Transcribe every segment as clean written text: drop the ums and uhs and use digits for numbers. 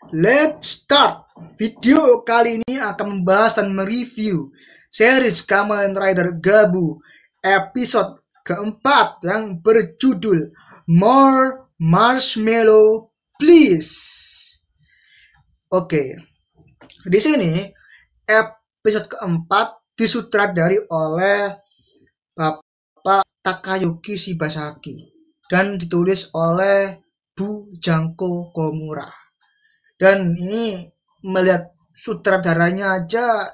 Let's start. Video kali ini akan membahas dan mereview series Kamen Rider Gabu episode keempat yang berjudul More Marshmallow Please. Oke, di sini episode keempat disutradari oleh Bapak Takayuki Shibasaki dan ditulis oleh Bu Jangko Komura. Dan ini melihat sutradaranya aja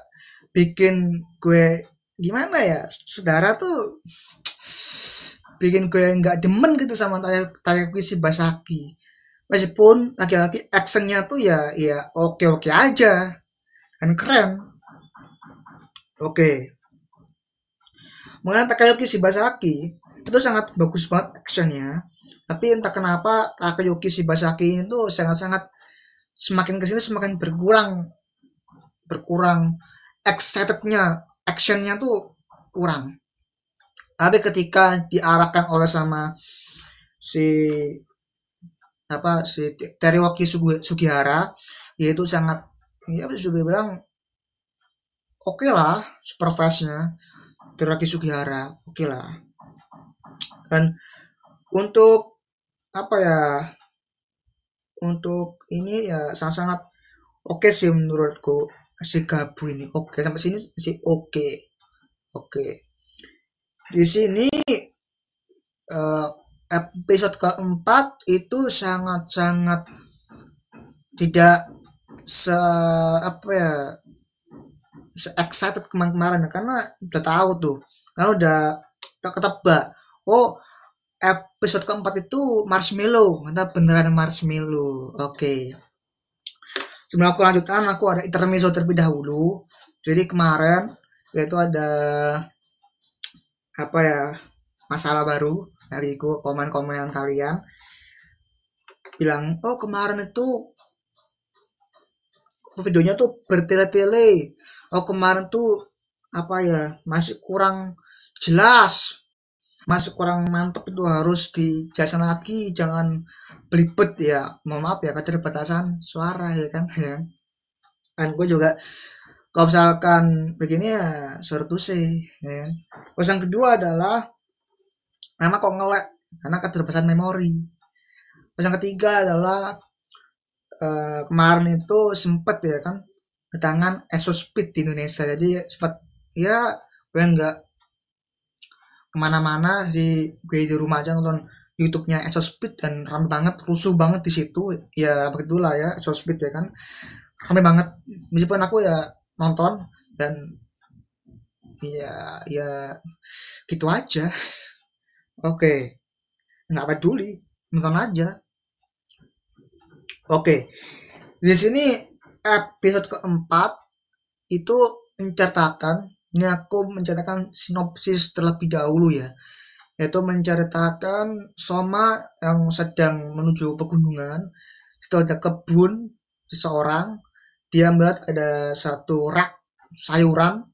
bikin gue gimana ya, saudara tuh bikin gue nggak demen gitu sama Takayuki Shibasaki. Meskipun laki-laki actionnya tuh ya oke aja, kan keren. Oke, mengenai Takayuki Shibasaki itu sangat bagus banget actionnya. Tapi entah kenapa Takayuki Shibasaki itu sangat-sangat semakin kesini semakin berkurang excitednya, actionnya tuh kurang. Tapi ketika diarahkan oleh sama si Teriwaki Sugihara, yaitu sangat ya bisa dibilang oke lah, super fastnya Teriwaki Sugihara oke lah. Dan untuk untuk ini ya sangat-sangat oke sih menurutku si Gabu ini. Oke, sampai sini sih oke. Di sini episode keempat itu sangat-sangat tidak se excited kemarin karena udah tahu tuh, karena udah ketebak. Oh, episode keempat itu marshmallow, mantap, beneran marshmallow. Oke. Sebelum aku lanjutkan, aku ada intermezzo terlebih dahulu. Jadi kemarin yaitu ada masalah baru dari komen-komenan kalian bilang, oh kemarin itu videonya tuh bertele-tele. Oh kemarin tuh masih kurang jelas, masih kurang mantep, itu harus dijelasin lagi, jangan belibet ya. Mohon maaf ya, keterbatasan suara ya kan ya. Dan gue juga kalau misalkan begini ya sorry to say ya. Terus yang kedua adalah nama kok ngelek karena keterbatasan memori. Terus yang ketiga adalah kemarin itu sempet ya kan tangan Exospeed di Indonesia, jadi sempat ya gue nggak kemana-mana, gue di rumah aja nonton YouTube-nya Exospeed dan rame banget, rusuh banget di situ ya, begitulah ya Exospeed ya kan, rame banget. Meskipun aku ya nonton dan ya gitu aja. Oke, nggak peduli, nonton aja. Oke, di sini episode keempat itu ini aku menceritakan sinopsis terlebih dahulu ya, yaitu menceritakan Soma yang sedang menuju pegunungan. Setelah ada kebun seseorang, dia melihat ada satu rak sayuran.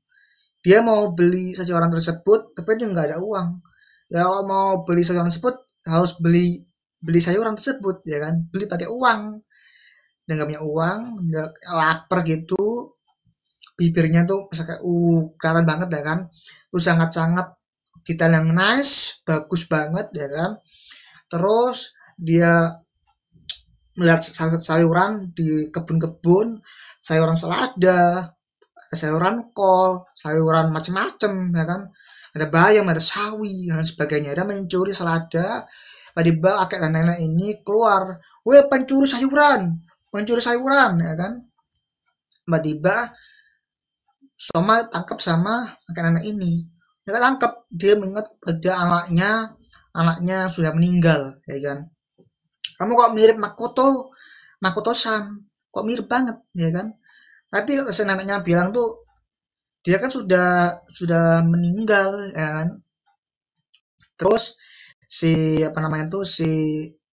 Dia mau beli sayuran tersebut, tapi dia nggak ada uang. Ya kalau mau beli sayuran tersebut harus beli sayuran tersebut ya kan, beli pakai uang. Dan nggak punya uang, dia lapar gitu, bibirnya tuh kayak kelihatan banget ya kan, itu sangat-sangat detail yang nice, bagus banget ya kan. Terus dia melihat sayuran di kebun-kebun, sayuran selada, sayuran kol, sayuran macem-macem ya kan, ada bayam, ada sawi dan sebagainya. Dia mencuri selada, tiba-tiba kakek dan nenek ini keluar, weh pencuri sayuran ya kan. Tiba-tiba Soma tangkap sama kakek nenek ini. Dia tangkap, dia mengingat pada anaknya sudah meninggal ya kan. Kamu kok mirip Makoto-san, kok mirip banget ya kan. Tapi si neneknya bilang tuh dia kan sudah meninggal ya kan. Terus si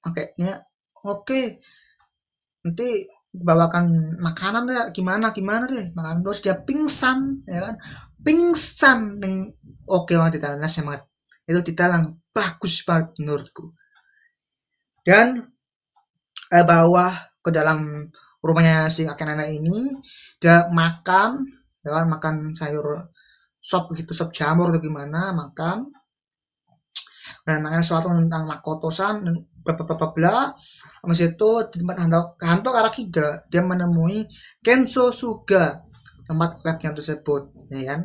kakeknya oke, nanti bawakan makanan deh, gimana deh makanan. Terus dia pingsan ya kan, oke banget detailnya, semangat itu detail yang bagus banget menurutku. Dan bawah ke dalam rumahnya si kakek nenek ini, dia makan, ya kan, makan sayur sop gitu, sop jamur atau gimana, makan, dan nanya sesuatu tentang Makoto-san, dan bla bla bla bla. Habis itu di tempat kantor Arakida, dia menemui Kenzo Suga, tempat labnya tersebut, ya kan.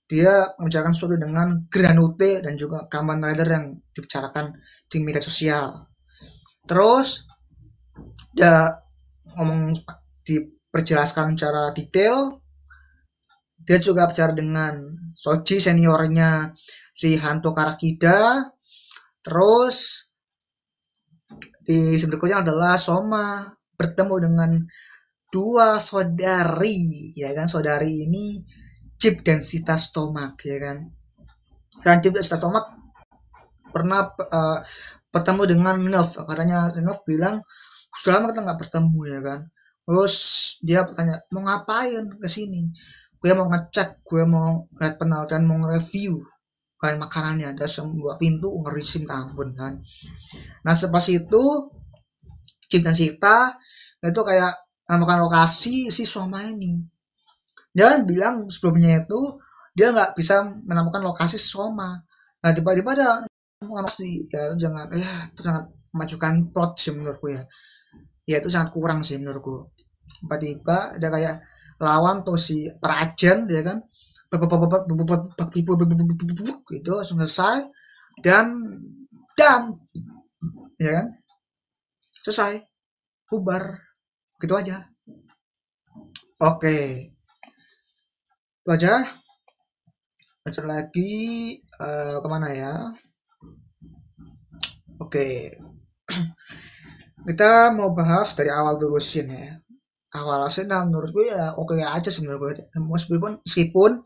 Dia membicarakan sesuatu dengan Granute dan juga Kamen Rider yang dibicarakan di media sosial. Terus dia ngomong, diperjelaskan secara detail. Dia juga bicara dengan Soji seniornya si Hanto Karakida. Terus di berikutnya adalah Soma bertemu dengan dua saudari, ya kan. Saudari ini Chip dan Sita Stomak, ya kan. Dan Chip dan Sita Stomak pernah bertemu dengan Nerf. Katanya Nerf bilang sudah lama kita nggak bertemu, ya kan. Terus dia bertanya, mau ngapain kesini? Gue mau ngecek, gue mau lihat penelitian, mau nge-review kayak makanannya. Ada sebuah pintu ngerisin ampun kan. Nah sepas itu Cip dan Sita itu kayak menemukan lokasi si Soma ini. Dia bilang sebelumnya itu dia nggak bisa menemukan lokasi Soma. Nah tiba-tiba ada pasti ya, jangan ya, itu sangat memajukan plot sih menurutku ya. Ya itu sangat kurang sih menurutku. Tiba-tiba ada kayak lawan tuh si Rajen, ya kan, gitu langsung selesai, dan ya kan, selesai, bubar, gitu aja. Oke, itu aja. Lanjut lagi, kemana ya? Oke, kita mau bahas dari awal dulu sih ya. Awal sih, nah menurut gue ya oke aja sebenarnya, meskipun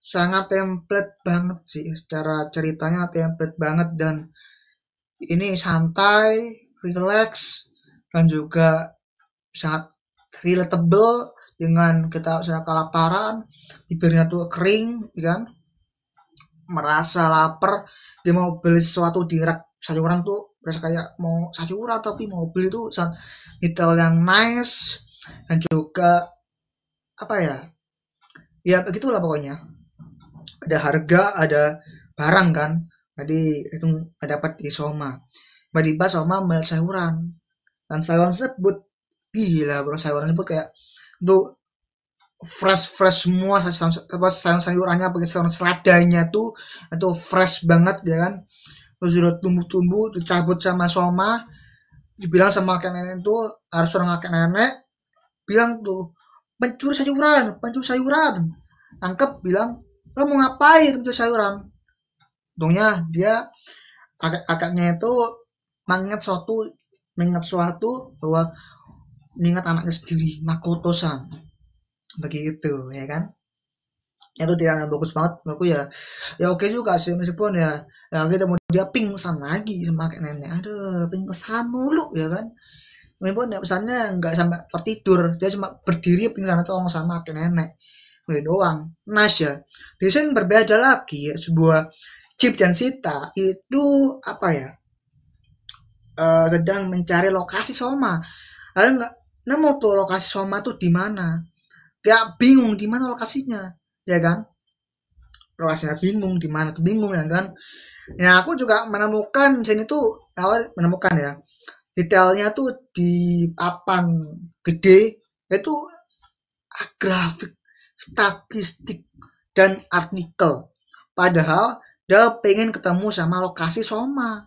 sangat template banget sih, secara ceritanya template banget, dan ini santai, relax, dan juga sangat relatable dengan kita misalnya kelaparan, bibirnya tuh kering, kan, merasa lapar, dia mau beli sesuatu di rak sayuran tuh berasa kayak mau sayuran tapi mau beli tuh sangat detail yang nice, dan juga apa ya, ya begitulah pokoknya, ada harga, ada barang kan. Tadi itu dapat di Soma, tiba-tiba Soma melihat sayuran, dan sayuran tersebut gila bro, sayuran tersebut kayak tuh fresh semua, sayurannya pakai sayuran seladanya tuh itu fresh banget, ya kan. Terus udah tumbuh-tumbuh dicabut sama Soma, dibilang sama kakek nenek tuh, harus orang kakek nenek bilang tuh, pencuri sayuran, tangkep, bilang lo mau ngapain pencuri sayuran. Untungnya dia kakaknya itu mengingat suatu bahwa mengingat anaknya sendiri, Makoto-san, begitu, ya kan. Itu tidak bagus banget menurutku ya. Ya oke juga sih, meskipun ya kita mau dia pingsan lagi sama kakek nenek, aduh pingsan mulu, ya kan. Meskipun ya pesannya nggak sampai tertidur, dia cuma berdiri pingsan itu sama kakek nenek, udah doang. Nice ya. Di sini berbeda lagi ya, sebuah Chip dan Sita itu apa ya, sedang mencari lokasi Soma, lalu nggak nemu tuh lokasi Soma tuh di mana. Dia bingung di mana lokasinya, ya kan. Lokasinya bingung di mana tuh, bingung, ya kan. Ya aku juga menemukan di sini tuh, awal menemukan ya, detailnya tuh di papan gede itu grafik, statistik, dan artikel. Padahal dia pengen ketemu sama lokasi Soma,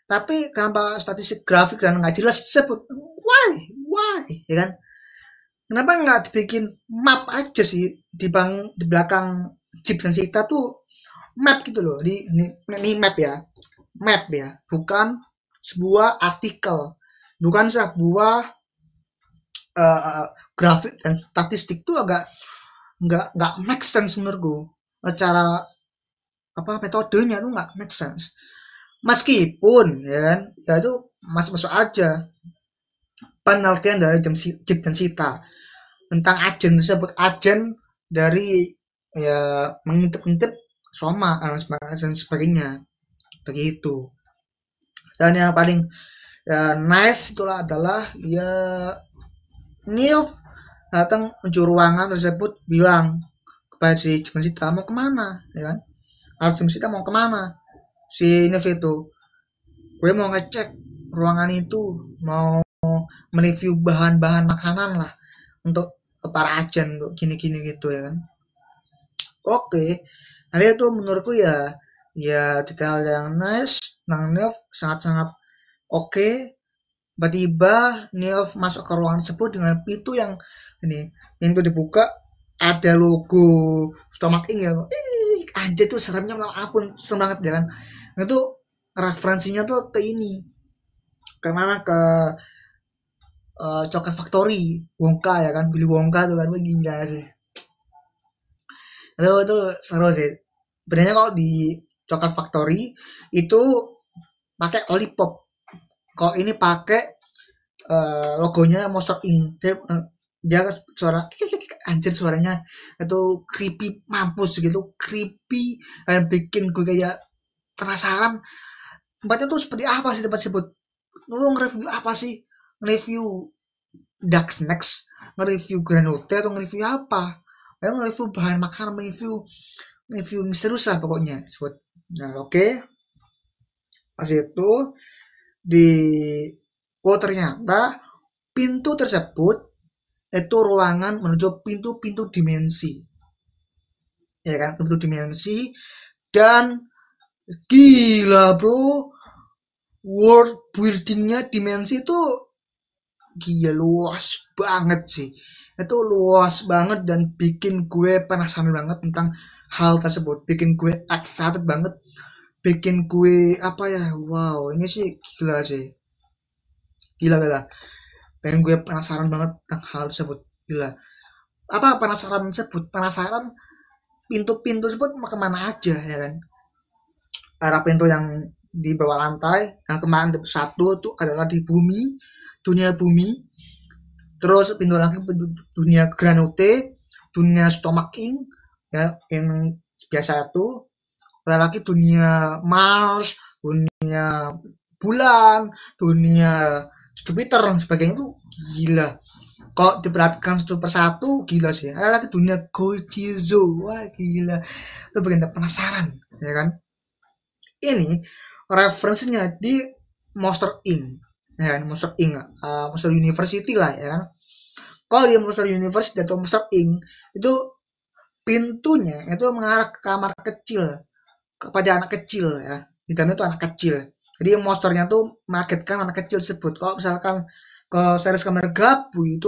tapi kenapa statistik, grafik, dan nggak jelas sebut, why, ya kan. Kenapa nggak dibikin map aja sih di belakang Jeep dan Sita tuh, map gitu loh, ini map ya, bukan sebuah artikel, bukan sebuah grafik dan statistik tuh agak nggak make sense menurutku. Secara apa, metodenya tuh nggak make sense. Meskipun ya kan, ya itu masuk aja penelitian dari Jeep dan Sita tentang agen tersebut, agen dari ya mengintip Soma dan sebagainya, begitu. Dan yang paling ya nice itulah adalah ya Nilf datang menuju ruangan tersebut bilang kepada si Jimensita mau kemana, ya kan? Kalau Jimensita mau kemana? Si Nilf itu, gue mau ngecek ruangan itu, mau mereview bahan-bahan makanan lah untuk para agen untuk gini-gini gitu ya kan. Oke, nah itu menurutku ya detail yang nice, Nang Nilf sangat-sangat oke. Tiba-tiba Nilf masuk ke ruangan tersebut dengan pintu yang ini, pintu dibuka ada logo Stomach Ink ya. Anjir tuh seremnya minta ampun, serem banget ya kan. Nah, itu referensinya tuh ke ini, ke mana ke Coklat Factory, Wonka ya kan, Willy Wonka tuh kan, wah gila sih. Itu seru sih. Sebenarnya kalau di Coklat Factory itu pakai lollipop. Kalau ini pakai logonya Monster Inc. Dia suara anjir suaranya itu creepy mampus gitu, creepy dan bikin gue kayak penasaran tempatnya tuh seperti apa sih tempat tersebut. Lu nge-review apa sih? Nge-review Dark Snacks, nge-review Grand Hotel atau nge-review apa? Ayo nge-review bahan makanan, review misterius lah pokoknya. Nah, oke. Pas itu di ternyata pintu tersebut itu ruangan menuju pintu-pintu dimensi. Ya kan, pintu dimensi dan gila, Bro. World buildingnya dimensi itu gila luas banget sih. Itu luas banget dan bikin gue penasaran banget tentang hal tersebut. Bikin gue excited banget. Bikin gue apa ya? Wow, ini sih gila sih. Gila. Pengen gue penasaran banget tentang hal tersebut. Gila. Apa penasaran tersebut? Penasaran pintu-pintu tersebut mau kemana aja ya kan? Arah pintu yang di bawah lantai, yang kemarin satu itu adalah di bumi, dunia bumi. Terus pintu lagi dunia Granote, dunia Stomach Ink, ya yang biasa itu. Ada lagi dunia Mars, dunia bulan, dunia Jupiter dan sebagainya itu gila. Kalau diperhatikan satu persatu gila sih. Ada lagi dunia Gojizo, wah gila. Itu bikin penasaran, ya kan? Ini referensinya di Monster Inc. Ya kan? Monster Inc. Monster University lah ya kan. Kalau di Monster University atau Monster Inc. itu pintunya itu mengarah ke kamar kecil kepada anak kecil ya. Di dalamnya itu anak kecil. Jadi monsternya tuh mengagetkan anak kecil tersebut. Kalau misalkan ke series kamar gabu itu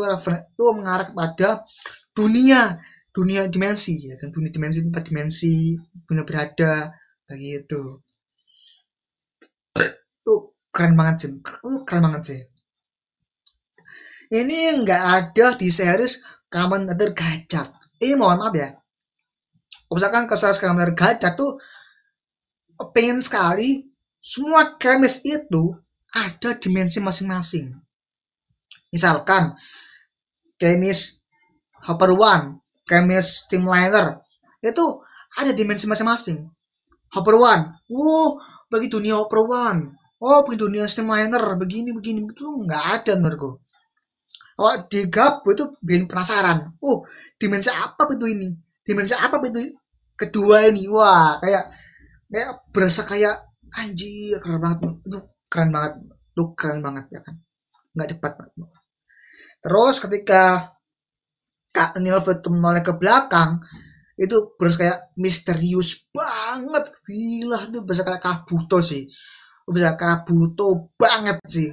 mengarah kepada dunia dunia dimensi ya kan, dunia dimensi tempat dimensi dunia berada begitu. Tuh keren banget sih, keren banget sih. Ini nggak ada di series Kamen Rider Gacha. Ini mohon maaf ya. Misalkan ke series Kamen Rider Gacha tuh pengen sekali semua kemis itu ada dimensi masing-masing. Misalkan kemis Hopper One, kemis Streamliner itu ada dimensi masing-masing. Hopper One, wow, bagi dunia Hopper One, oh bagi dunia Streamliner begini itu nggak ada menurutku. Oh di Gap itu bikin penasaran. Oh dimensi apa itu ini? Dimensi apa itu kedua ini? Wah kayak berasa kayak anjir keren banget. Itu keren banget ya kan. Nggak cepat banget. Terus ketika Kak Nilf itu menoleh ke belakang itu berasa kayak misterius banget, gila itu berasa kayak Kabuto sih, berasa Kabuto banget sih.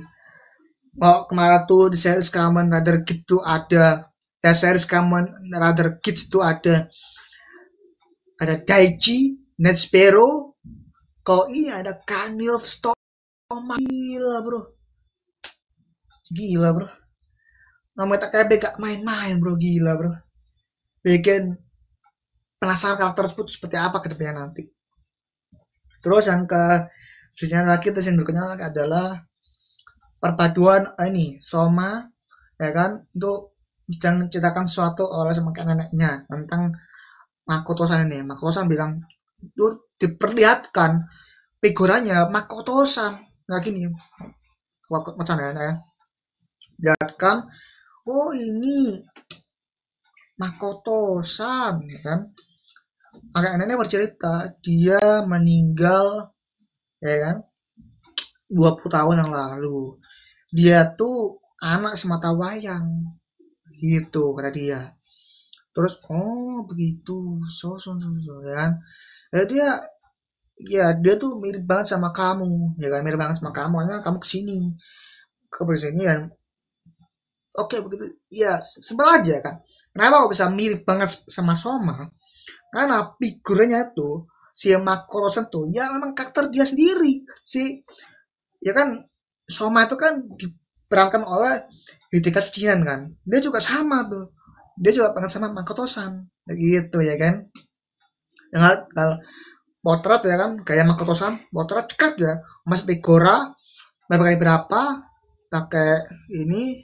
Oh, kemarin tuh di series Kamen Rider Kids tuh ada ya series Kamen Rider Kids tuh ada Daichi, Ned Sparrow, kok ini ada Kanil Stoma, gila bro, namanya tak kayak gak main-main bro, gila bro, bikin penasaran karakter tersebut seperti apa ke depannya nanti. Terus yang ke selanjutnya lagi terus yang berikutnya lagi adalah perpaduan ini Soma ya kan itu sedang menceritakan sesuatu oleh sama neneknya tentang Makoto-san ini. Makoto-san bilang itu diperlihatkan figurannya Makoto-san kayak gini macam ya lihatkan oh ini Makoto-san, ya kan. Kakek nenek bercerita dia meninggal, ya kan, 20 tahun yang lalu. Dia tuh anak semata wayang gitu kata dia. Terus oh begitu, so, ya kan. Ya dia, ya dia tuh mirip banget sama kamu, ya kan, mirip banget sama kamu, makanya kamu kesini ke sini ya. Oke begitu, ya sebel aja kan. Kenapa kok bisa mirip banget sama Soma? Karena figurnya tuh si Marco Rosen tuh ya memang karakter dia sendiri. Si ya kan Soma itu kan diperankan oleh Hideki Tsuchiya kan. Dia juga sama tuh. Dia juga peran sama Makoto San. Gitu ya kan. Dengan kalau potret ya kan kayak Makoto San, potret cekat ya. Mas Pigora pakai berapa? Pakai ini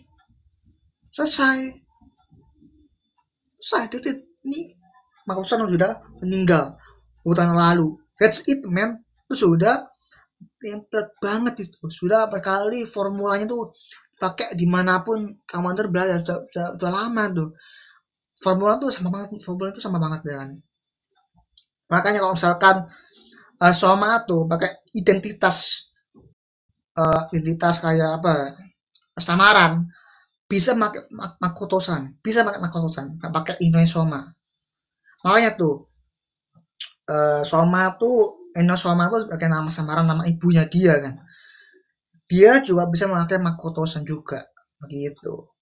selesai. Selesai titik. Ini Makoto San sudah meninggal tahun lalu. That's it man. Itu sudah template banget itu. Sudah berkali formulanya tuh pakai dimanapun Commander belajar sudah lama tuh. Formula itu sama banget kan. Makanya kalau misalkan Soma tuh pakai identitas kayak apa? Samaran bisa pakai Makoto-san, bisa pakai Makoto-san, nggak pakai Inoue Soma. Makanya tuh Soma tuh Inoue Soma tuh sebagai nama samaran nama ibunya dia kan. Dia juga bisa memakai Makoto-san juga begitu.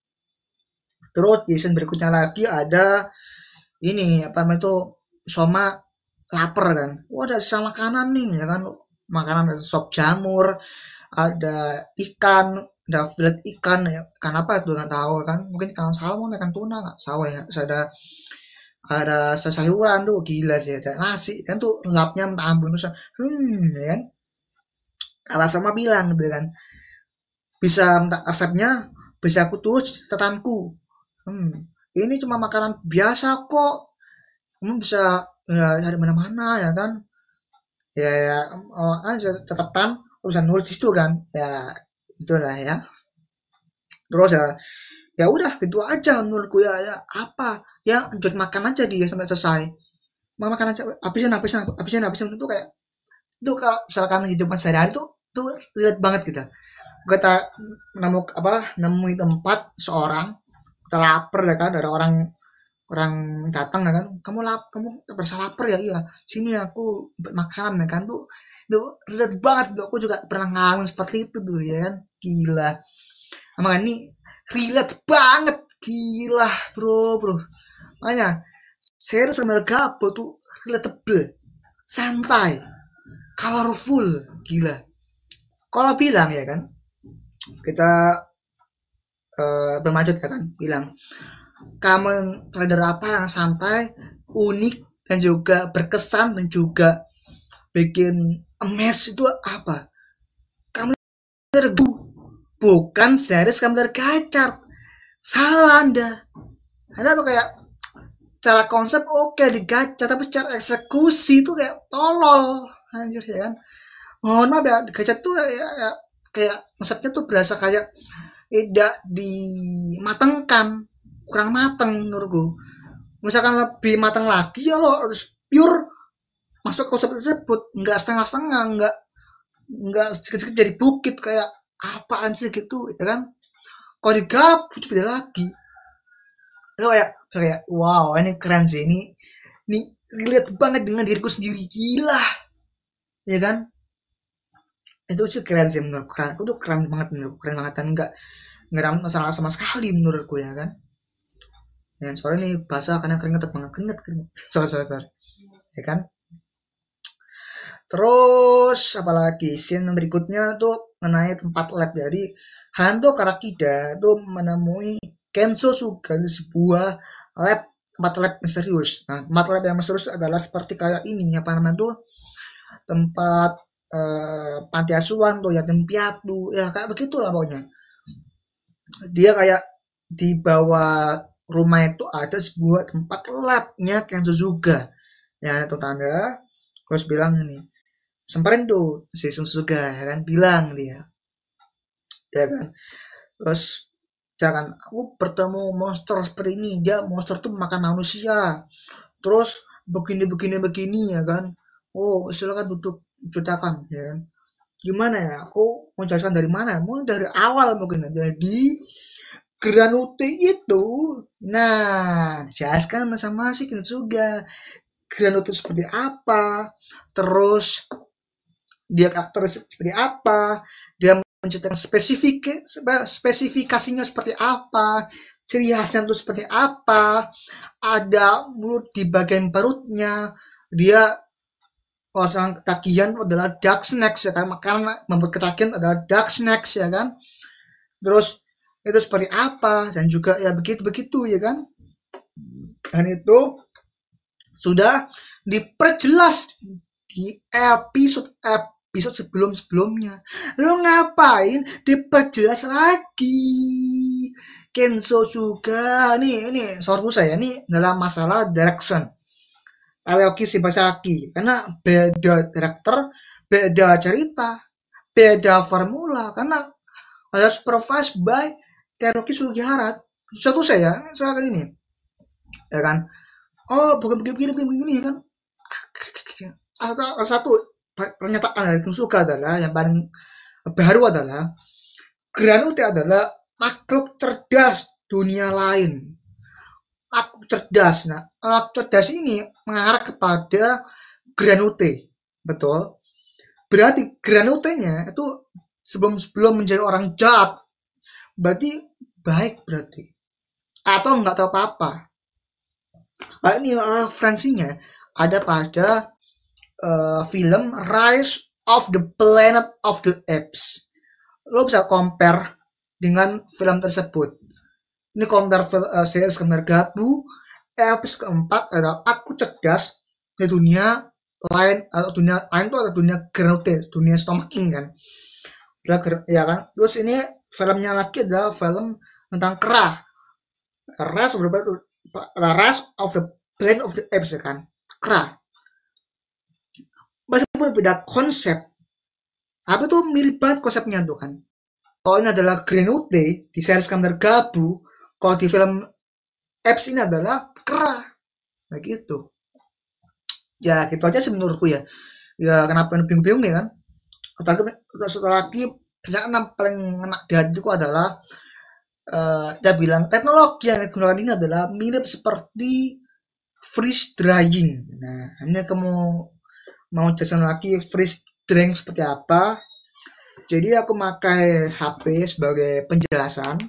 Terus di scene berikutnya lagi ada ini apa namanya itu Soma lapar kan. Wah ada sisa makanan nih ya kan. Makanan ada sop jamur, ada ikan, ada filet ikan ya. Ikan apa itu nggak tahu kan. Mungkin ikan salmon, ikan tuna nggak tahu ya. Terus ada sayuran tuh gila sih ada nasi kan tuh lapnya minta ampun terus ya kan. Kalau sama bilang gitu kan bisa minta resepnya bisa aku tulis catatanku. Ini cuma makanan biasa kok. Kamu bisa ya dari mana-mana ya kan. Ya oh, aja catatan bisa nulis di situ kan. Ya itulah ya. Terus ya ya udah gitu aja menurutku ya apa ya lanjut makan aja dia sampai selesai. Makan aja habisin itu kayak itu kalau misalkan kehidupan sehari-hari tuh lihat banget kita. Kita nemu tempat seorang kita lapar ya kan ada orang orang datang ya kan kamu berasa lapar ya iya sini aku buat makanan ya kan tuh relate banget tuh aku juga pernah ngalamin seperti itu tuh ya kan gila emang ini relate banget gila bro makanya series sama Gabo tuh relatable santai colorful gila kalau bilang ya kan kita berlanjut ya kan bilang kamu trader apa yang santai, unik dan juga berkesan dan juga bikin emes itu apa? Kamu tergu bukan series kamu tergacor. Salah Anda. Anda tuh kayak cara konsep oke digacor tapi secara eksekusi tuh kayak tolol anjir ya kan. Mohon maaf ya digacor tuh ya kayak konsepnya tuh berasa kayak tidak dimatengkan kurang mateng menurutku misalkan lebih matang lagi ya lo harus pure masuk konsep tersebut nggak setengah-setengah nggak sedikit-sedikit jadi bukit kayak apaan sih gitu ya kan kalau digabut beda lagi lo kayak wow ini keren sih ini lihat banget dengan diriku sendiri gila ya kan itu sih keren sih menurutku keren itu keren banget menurutku keren banget dan nggak ada masalah sama sekali menurutku ya kan dan soalnya ini bahasa karena keringet banget keringet sorry ya kan terus apalagi scene berikutnya tuh mengenai tempat lab jadi Hando Karakida tuh menemui Kenzo Suga di sebuah lab tempat lab misterius nah tempat lab yang misterius adalah seperti kayak ini apa namanya tuh tempat panti asuhan tuh yatim piatu ya kayak begitulah pokoknya dia kayak di bawah rumah itu ada sebuah tempat labnya Kenzo juga ya tetangga terus bilang ini semperin tuh si Suga ya kan bilang dia ya kan terus Jangan aku bertemu monster seperti ini, dia monster tuh makan manusia, terus begini begini begini ya kan. Oh silakan duduk, ceritakan ya kan. Gimana ya, aku mau jelaskan dari mana, mau dari awal mungkin ya. Jadi Granute itu, nah jelaskan sama si juga Granute seperti apa, terus dia karakteristik seperti apa, dia menceritakan spesifikasinya seperti apa, ciri khasnya itu seperti apa, ada mulut di bagian perutnya, dia orang ketagihan adalah dark snacks ya kan, makanan membuat ketagihan adalah dark snacks ya kan, terus itu seperti apa dan juga ya begitu begitu ya kan, dan itu sudah diperjelas di episode sebelum-sebelumnya. Lu ngapain diperjelas lagi? Kenzo juga ini sorbu saya ini dalam masalah direction. Aoki Shibasaki karena beda karakter, beda cerita, beda formula karena ada supervised by Teruki Sugihara. Satu saya soal ini ya kan. Oh, bukan begini begini begini kan. Ada satu pernyataan dari Kusuka adalah yang paling baru adalah Granute adalah makhluk cerdas dunia lain. Makhluk cerdas. Nah, makhluk cerdas ini mengarah kepada Granute. Betul. Berarti Granute-nya itu sebelum menjadi orang jahat. Berarti baik berarti. Atau nggak tahu apa-apa. Nah, ini referensinya ada pada film Rise of the Planet of the Apes. Lo bisa compare dengan film tersebut. Ini compare series Gabu, episode keempat adalah aku cerdas di dunia lain, atau dunia lain itu adalah dunia Granute, dunia Stomach King kan. Ya kan. Terus ini filmnya lagi adalah film tentang Kera. Rise of the Planet of the Apes ya kan. Kera. Meskipun beda konsep, tapi itu mirip banget konsepnya tuh kan. Kalau ini adalah Granute di series Kamen Gabu, kalau di film Apes ini adalah Kera. Nah gitu. Ya gitu aja sih menurutku ya. Ya kenapa bingung-bingung nih kan. Setelah lagi yang paling enak di hatiku adalah dia bilang teknologi yang digunakan ini adalah mirip seperti freeze drying. Nah ini kamu mau jelasin lagi freeze drying seperti apa. Jadi aku pakai HP sebagai penjelasan.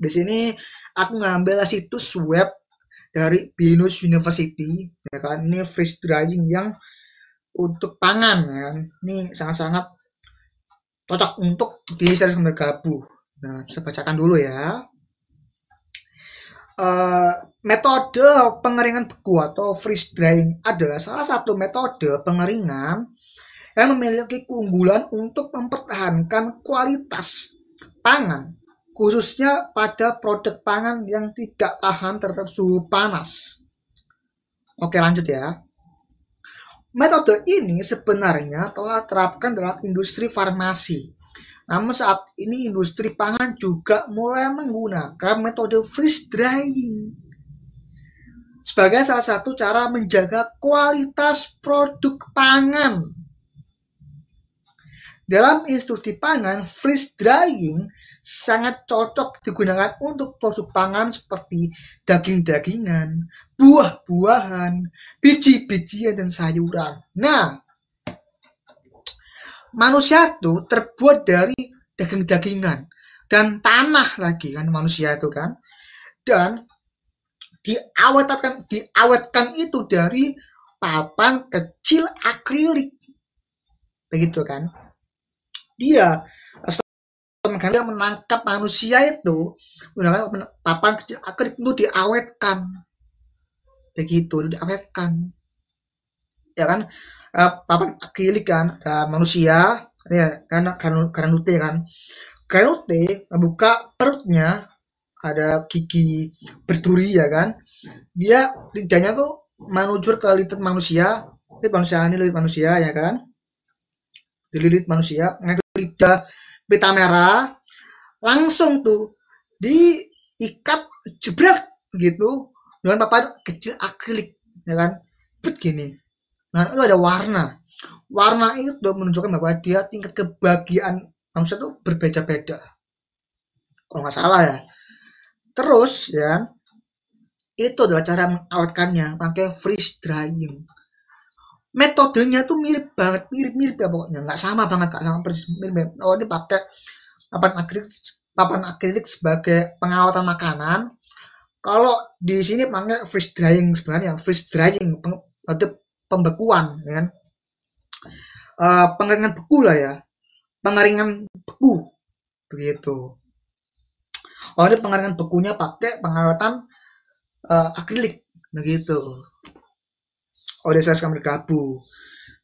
Di sini aku ngambil situs web dari Binus University ya kan. Ini freeze drying yang untuk pangan ya kan. Ini sangat-sangat cocok untuk di series Gabu. Nah, saya bacakan dulu ya. Metode pengeringan beku atau freeze drying adalah salah satu metode pengeringan yang memiliki keunggulan untuk mempertahankan kualitas pangan, khususnya pada produk pangan yang tidak tahan terhadap suhu panas. Oke, lanjut ya. Metode ini sebenarnya telah diterapkan dalam industri farmasi. Namun saat ini industri pangan juga mulai menggunakan metode freeze drying sebagai salah satu cara menjaga kualitas produk pangan. Dalam industri pangan, freeze drying sangat cocok digunakan untuk produk pangan seperti daging-dagingan, buah-buahan, biji-bijian, dan sayuran. Nah, manusia itu terbuat dari daging-dagingan dan tanah lagi kan manusia itu kan, dan diawetkan itu dari papan kecil akrilik begitu kan. Dia menangkap manusia itu menggunakan papan kecil akrilik itu diawetkan begitu, diawetkan ya kan. Papan akrilik kan ada manusia ya karena Granute kan. Granute membuka perutnya, ada gigi berduri ya kan. Dia lidahnya tuh menuju ke lidah manusia. Ini lidah manusia ya kan. Dililit manusia, lidah pita merah langsung tuh diikat jebret gitu dengan papan kecil akrilik, ya kan, begini. Nah itu ada warna itu menunjukkan bahwa dia tingkat kebahagiaan manusia itu berbeda-beda kalau nggak salah ya. Terus ya itu adalah cara mengawetkannya pakai freeze drying. Metodenya tuh mirip banget, mirip ya pokoknya, nggak sama banget, nggak sama persis, mirip. Oh ini pakai papan akrilik sebagai pengawatan makanan. Kalau di sini pakai freeze drying, sebenarnya freeze drying berarti pembekuan, ya kan? Pengeringan beku lah ya, pengeringan beku begitu. Oh ini pengeringan bekunya pakai pengawatan akrilik begitu. Oh dia saya bergabung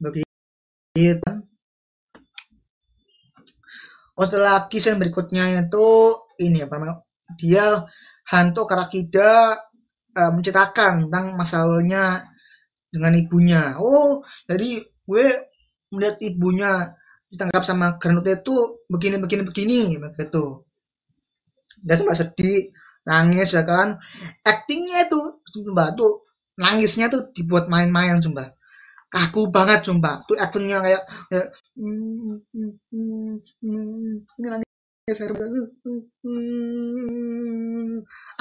begitu. Oh setelah kisah yang berikutnya itu ini apa namanya, dia hantu Karakida menceritakan tentang masalahnya dengan ibunya. Oh jadi gue melihat ibunya ditangkap sama Granute itu begini begitu. Dia sempat sedih, nangis ya kan. Actingnya itu sumpah tuh, nangisnya tuh dibuat main-main sumpah. Kaku banget sumpah. Tuh actingnya kayak ini nangis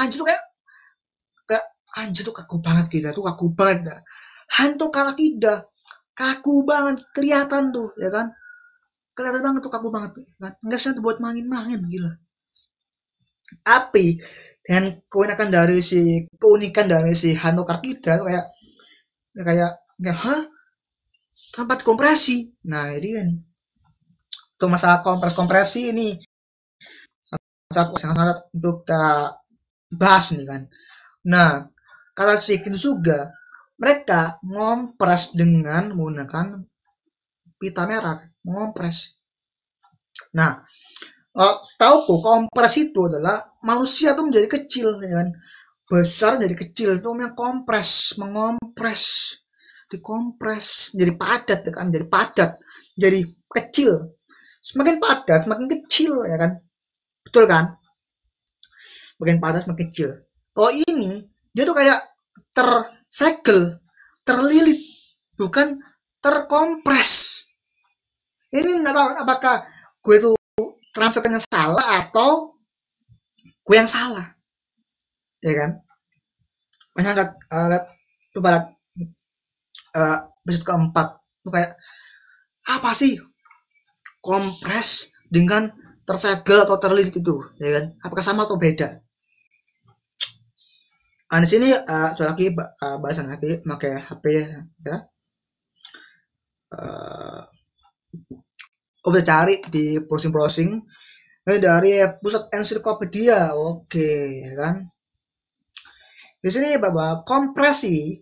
anjir tuh kayak anjir tuh kaku banget kita tuh, kaku banget dah. Hantu Karakida kaku banget kelihatan tuh ya kan, kelihatan banget tuh kaku banget kan, nggak sih buat main-main gila. Tapi dengan keunikan dari si Hantu Karakida tuh kayak kayak kayak hah, tempat kompresi. Nah jadi kan untuk masalah kompresi ini sangat untuk kita bahas nih kan. Nah kalau si Kintsuga mereka ngompres dengan menggunakan pita merah, ngompres. Nah setauku kompres itu adalah manusia tuh menjadi kecil ya kan, besar menjadi kecil itu namanya kompres, mengompres, dikompres menjadi padat ya kan, jadi padat, jadi kecil, semakin padat semakin kecil ya kan, betul kan, semakin padat semakin kecil. Kalau ini dia tuh kayak tersegel, terlilit, bukan terkompres. Ini nggak tahu apakah gue tuh translatornya salah atau gue yang salah, ya kan? Makanya tuh pada episode keempat tuh kayak apa sih kompres dengan tersegel atau terlilit itu, ya kan? Apakah sama atau beda? Nah, di sini coba lagi bahasan lagi pakai HP ya. Bisa cari di browsing ini dari pusat ensiklopedia, oke ya kan. Di sini bahwa kompresi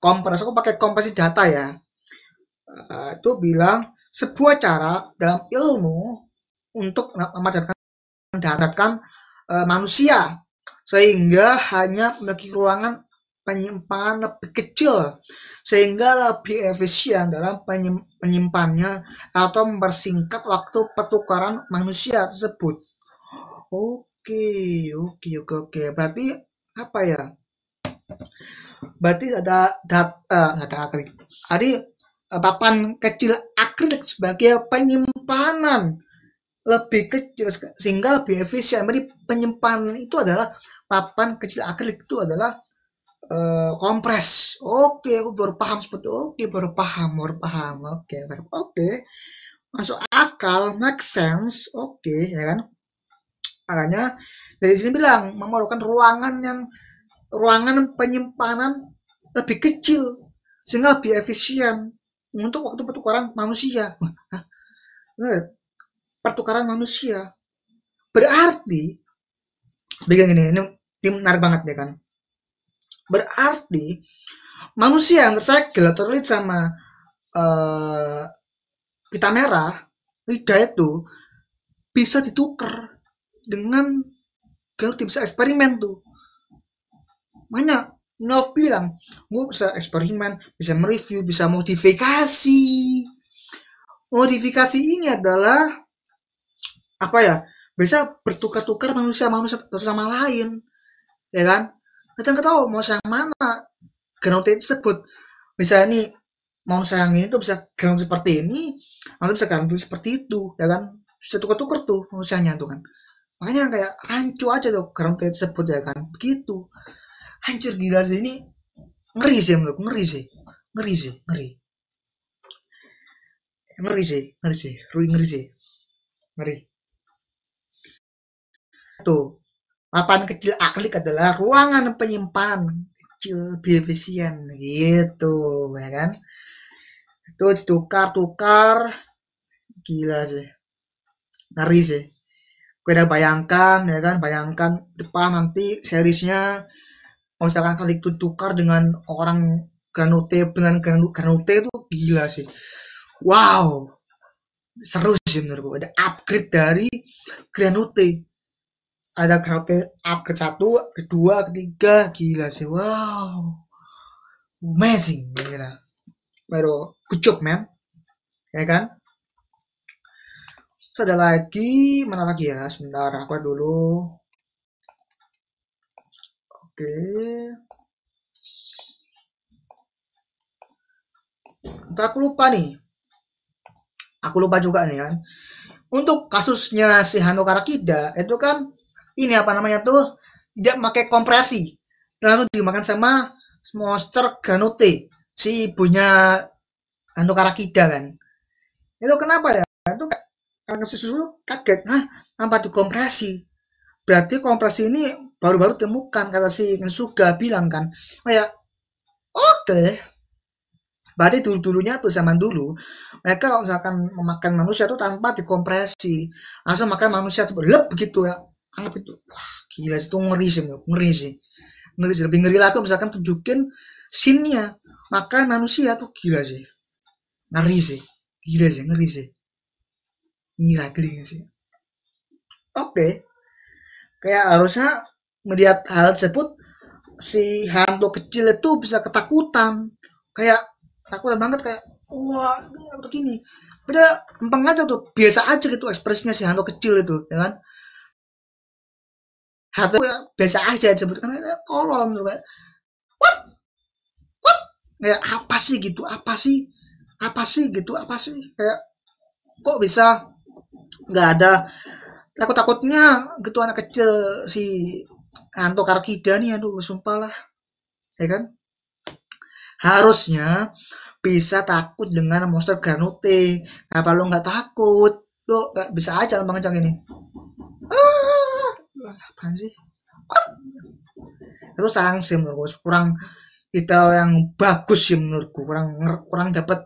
aku pakai kompresi data ya. Itu bilang sebuah cara dalam ilmu untuk mendaratkan manusia sehingga hanya memiliki ruangan penyimpanan lebih kecil sehingga lebih efisien dalam penyimpanannya atau mempersingkat waktu pertukaran manusia tersebut. Oke. Berarti apa ya? Berarti ada data akrilik. Jadi papan kecil akrilik sebagai penyimpanan lebih kecil sehingga lebih efisien. Jadi penyimpanan itu adalah papan kecil akrilik itu adalah kompres. Oke, aku baru paham seperti oke, baru paham. Oke. Masuk akal, make sense. Oke, ya kan? Makanya dari sini bilang memerlukan ruangan penyimpanan lebih kecil sehingga lebih efisien untuk waktu pertukaran manusia. Pertukaran manusia berarti begini, ini menarik banget ya kan. Berarti manusia yang tersegel terlilit sama pita merah, lidah itu bisa ditukar dengan kalau bisa eksperimen tuh. Makanya Nov bilang, gue bisa eksperimen, bisa mereview, bisa modifikasi. Modifikasi ini adalah apa ya? bisa bertukar-tukar manusia satu sama lain, ya kan? Kita nggak tahu mau yang mana Granute tersebut. Misalnya nih manusia yang ini tuh bisa Granute seperti ini, atau bisa Granute seperti itu, ya kan? Bisa tukar-tukar tuh manusianya tuh kan. Makanya kayak rancu aja tuh Granute tersebut, ya kan? Begitu. Hancur gila sih ini, ngeri sih menurutku, ngeri sih. Ngeri sih, ngeri. Ngeri sih, ngeri sih, ngeri sih. Ngeri. Tuh, lapangan kecil aklik adalah ruangan penyimpanan kecil lebih efisien gitu, ya kan? Itu ditukar-tukar, gila sih, ngeri sih. Gue udah bayangkan, ya kan? Bayangkan depan nanti seriesnya, kalau misalkan kali itu ditukar dengan orang Granute dengan Granute itu gila sih. Wow, seru sih menurutku. Ada upgrade dari Granute. Ada Granute upgrade 1, kedua, ketiga, gila sih. Wow, amazing, gila. Baru good job, man. Ya kan? Terus ada lagi, mana lagi ya? Sebentar, aku lihat dulu. Oke. Entah, aku lupa nih. Aku lupa juga nih kan. Untuk kasusnya si Hano Karakida, itu kan ini apa namanya tuh, tidak pakai kompresi. Dan itu dimakan sama monster Granute, si ibunya Hano Karakida kan. Itu kenapa ya? Itu karena si Susu kaget, hah, tanpa dikompresi. Berarti kompresi ini baru-baru temukan, kata si Suga bilang kan. Oh ya, oke. Berarti dulu-dulunya tuh zaman dulu, mereka kalau misalkan memakan manusia tuh tanpa dikompresi, langsung makan manusia tuh lep begitu ya. Anggap itu, wah gila sih, itu ngeri sih, ngeri sih. Ngeri sih, lebih ngeri lagi misalkan tunjukin scene-nya, makan manusia tuh gila sih. Ngeri sih, gila sih, ngeri sih. Gila, geli sih. Oke, kayak harusnya melihat hal tersebut, si hantu kecil itu bisa ketakutan. Kayak takutan banget, kayak wah begini. Beda empang aja tuh, biasa aja gitu ekspresinya si hantu kecil itu, ya kan? Hantu ya, biasa aja disebut kan kolom tuh kayak kayak apa sih gitu, apa sih, apa sih gitu, apa sih, kayak kok bisa nggak ada takut-takutnya gitu anak kecil si hantu Karkida nih, aduh sumpah lah, ya kan? Harusnya bisa takut dengan monster Granute. Kenapa lo nggak takut? Lo nggak bisa aja lambang kencang ini. Ah, apaan sih? Itu sayang sih menurutku. Kurang detail yang bagus sih menurutku. Kurang kurang dapat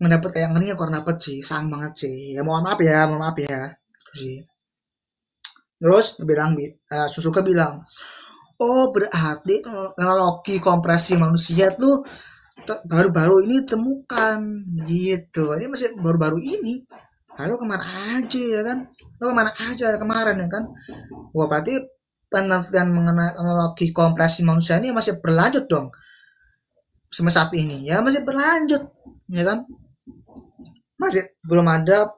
mendapat kayak ngerinya, kurang dapat sih. Sayang banget sih. Ya mohon maaf ya, mohon maaf ya. Itu sih. Terus bilang, Susuka bilang, oh berarti teknologi kompresi manusia tuh baru-baru ini temukan gitu. Ini masih baru-baru ini. Lalu kemana aja ya kan? Lalu kemana aja kemarin ya kan? Wah berarti penelitian mengenai teknologi kompresi manusia ini masih berlanjut dong sampai saat ini. Ya masih berlanjut, ya kan? Masih belum ada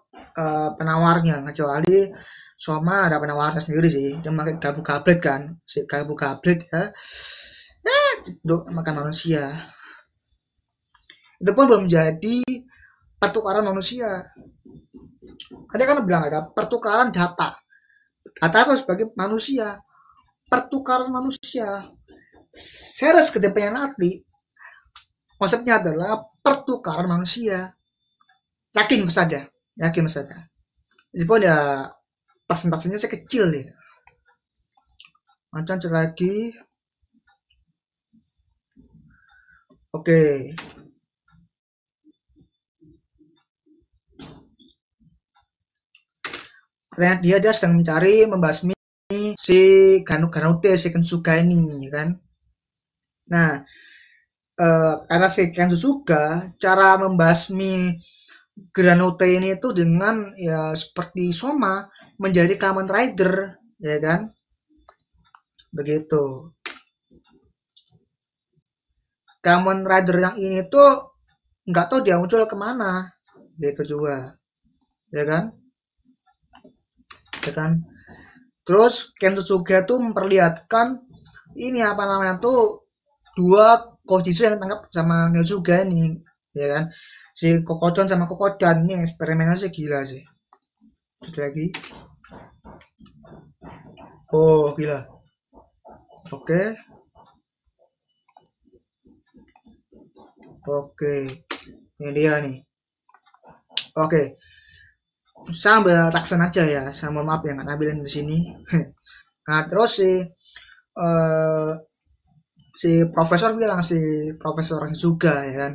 penawarnya, kecuali Soma ada penawarnya sendiri sih. Dia pakai gabu gablet kan, si gabu gablet ya. Untuk makan manusia. Itu pun belum jadi pertukaran manusia. Tadi kan bilang ada pertukaran data. Data itu sebagai manusia. Pertukaran manusia. Series kedepannya nanti konsepnya adalah pertukaran manusia. Yakin saja, yakin saja. Meskipun ya persentasenya saya kecil ya. Macam lagi. Oke. Ternyata dia sedang mencari, membasmi si Granute, si Kensuga ini, kan? Nah, karena si Kensuga, cara membasmi Granute ini itu dengan ya seperti Soma menjadi Kamen Rider, ya kan? Begitu. Kamen Rider yang ini tuh nggak tahu dia muncul kemana, gitu juga, ya kan? Ya kan? Terus Kensuga tuh memperlihatkan ini apa namanya tuh dua Kojutsu yang ditangkap sama Kensuga nih, ya kan? Si Kokodon sama Kokodan ini eksperimennya sih gila sih. Ada lagi. Oh, gila. Oke. Oke. Ini dia nih. Oke. Saya ambil Raksan aja ya. Saya mohon maaf ya nggak ngambilin di sini. Nah, terus si profesor bilang, si Profesor Hizuga ya kan.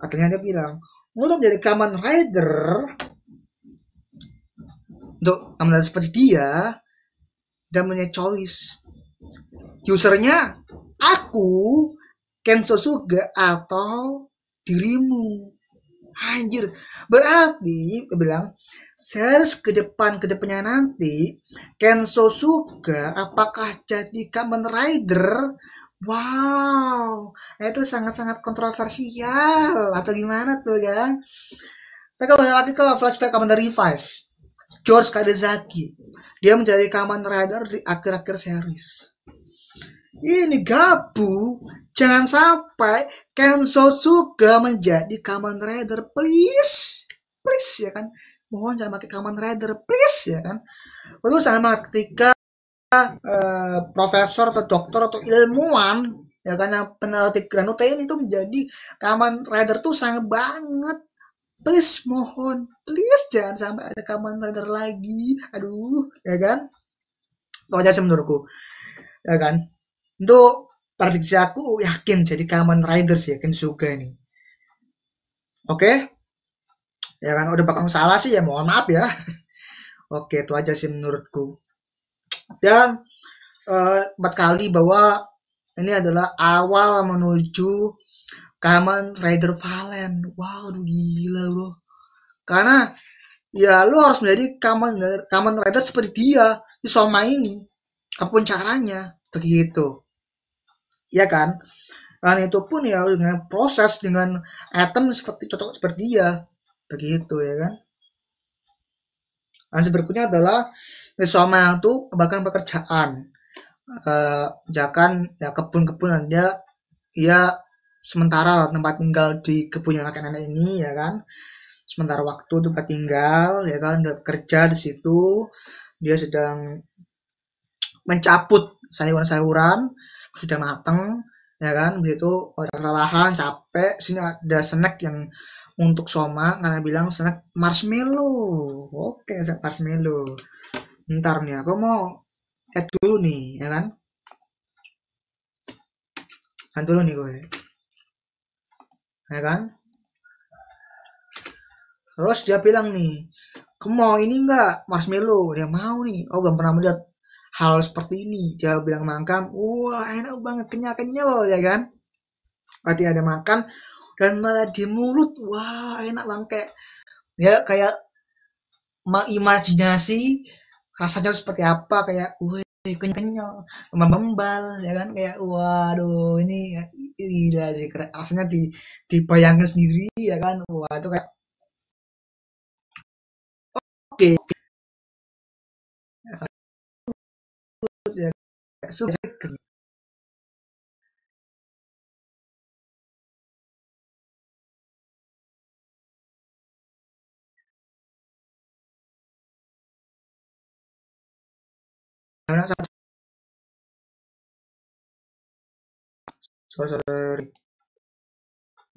Katanya dia bilang, untuk menjadi Kamen Rider, untuk Kamen Rider seperti dia, dan punya choice. Usernya aku, Kensuga, atau dirimu. Anjir, berarti dia bilang series kedepannya nanti Kensuga apakah jadi Kamen Rider? Wow, itu sangat-sangat kontroversial atau gimana tuh kan? Kita kembali lagi ke flashback Kamen Rider Revice. George Kadezaki, dia menjadi Kamen Rider di akhir-akhir series. Ini Gabu, jangan sampai Kensuga menjadi Kamen Rider, please, please ya kan, mohon jangan pakai Kamen Rider, please ya kan. Lalu sama ketika profesor atau dokter atau ilmuwan ya karena peneliti Granutein itu menjadi Kamen Rider tuh sangat banget, please mohon, please jangan sampai ada Kamen Rider lagi, aduh ya kan. Itu aja sih menurutku ya kan. Untuk prediksi aku yakin jadi Kamen Rider sih ya Kensuga ini. Oke? Ya kan udah bakal salah sih ya mohon maaf ya. Oke, itu aja sih menurutku. Dan 4 kali bahwa ini adalah awal menuju Kamen Rider Valen. Wow, gila bro. Karena ya lu harus menjadi Kamen Rider seperti dia di Soma ini. Apapun caranya, begitu. Ya kan? Dan itu pun ya dengan proses dengan item seperti cocok seperti dia, begitu ya kan. Dan berikutnya adalah Soma itu bahkan pekerjaan, jakan ya kebun-kebunan dia sementara tempat tinggal di kebunnya kakek nenek ini ya kan. Sementara waktu tempat tinggal ya kan, dia bekerja di situ, dia sedang mencabut sayuran-sayuran sudah matang ya kan, begitu udah kelelahan capek, sini ada snack yang untuk Soma karena bilang snack marshmallow. Oke, snack marshmallow, ntar nih aku mau add dulu nih ya kan, kan dulu nih gue ya kan. Terus dia bilang nih, kamu mau ini enggak marshmallow? Dia mau nih. Oh, belum pernah melihat hal seperti ini. Dia bilang makan, wah enak banget, kenyal-kenyal ya kan. Berarti ada makan dan malah di mulut, wah enak banget, kayak ya kayak imajinasi rasanya seperti apa, kayak wih kenyal, membal ya kan, kayak waduh ini gila sih, rasanya dibayangkan sendiri ya kan, wah itu kayak oke ya, suka.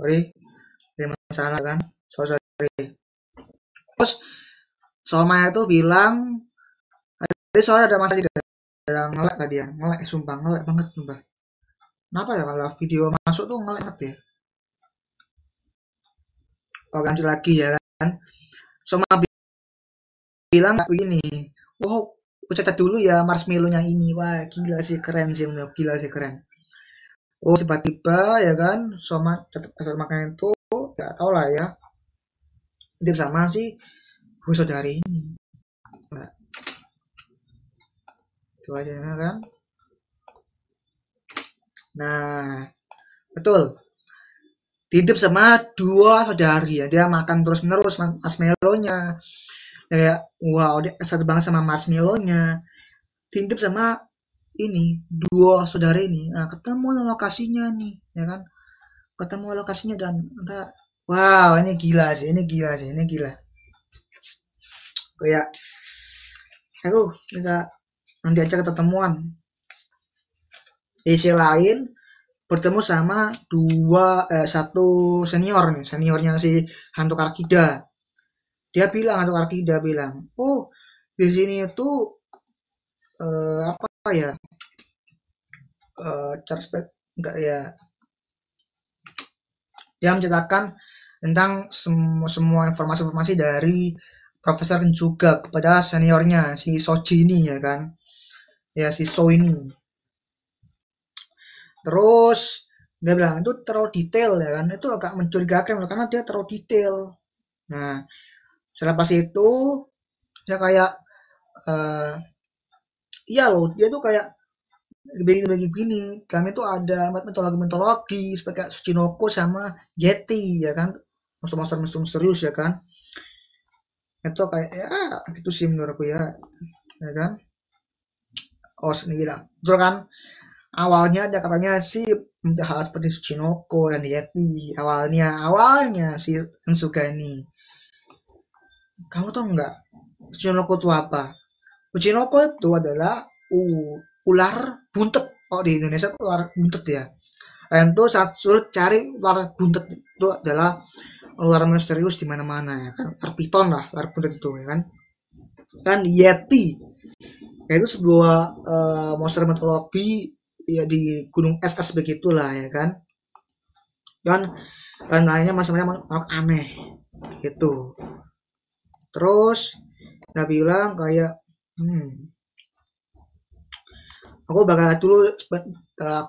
Sorry, ada masalah kan, sorry. Terus Soma itu bilang tadi soalnya ada masalah, ada ngelek tadi ya, ngelek sumpah, ngelek banget sumpah. Kenapa ya kalau video masuk tuh ngelek banget ya. Oh, lanjut lagi ya kan. Soma bilang begini, wow aku catat dulu ya marshmallow-nya ini, wah gila sih keren sih, menurut gila sih keren. Oh tiba-tiba ya kan Soma catat makanan itu, ya tau lah ya, dia sama sih gue saudari ini, nah, itu aja kan. Nah betul, titip sama dua saudari ya, dia makan terus menerus marshmallow-nya, kayak wow dia excited banget sama marshmallow-nya. diintip sama ini dua saudara ini. Nah, ketemu lokasinya nih, ya kan? Ketemu lokasinya dan entah, wow, ini gila sih, ini gila sih, ini gila. Kayak, aduh, kita nanti aja ketemuan. Di sisi lain, bertemu sama satu senior nih, seniornya si hantu Karkida. Dia bilang, hantu Karkida bilang, oh, di sini itu apa ya? Charles enggak ya, dia menceritakan tentang semua informasi-informasi dari Profesor juga kepada seniornya si Soji ini, ya kan, ya si So ini. Terus dia bilang itu terlalu detail, ya kan, itu agak mencurigakan karena dia terlalu detail. Nah, selepas itu dia kayak uh, iya loh, dia tuh kayak begini-begini. Dalam itu ada mitologi-mitologi seperti Tsuchinoko sama Yeti, ya kan, monster-monster misterius, ya kan. Itu kayak ya gitu sih menurutku, ya kan. Oh, ini bilang betul kan, awalnya ada katanya sih hal seperti Tsuchinoko dan Yeti. Awalnya si Ensuga ini, kamu tahu nggak Tsuchinoko itu apa? Tsuchinoko itu adalah ular buntet. Oh, di Indonesia itu ular buntet ya. Dan itu saat sulit cari ular buntet itu adalah ular misterius di mana-mana, ya kan. Python lah ular buntet itu, ya kan. Dan Yeti yaitu sebuah monster mitologi ya di gunung es begitulah, ya kan. Dan lainnya macam-macam aneh gitu. Terus dia bilang kayak aku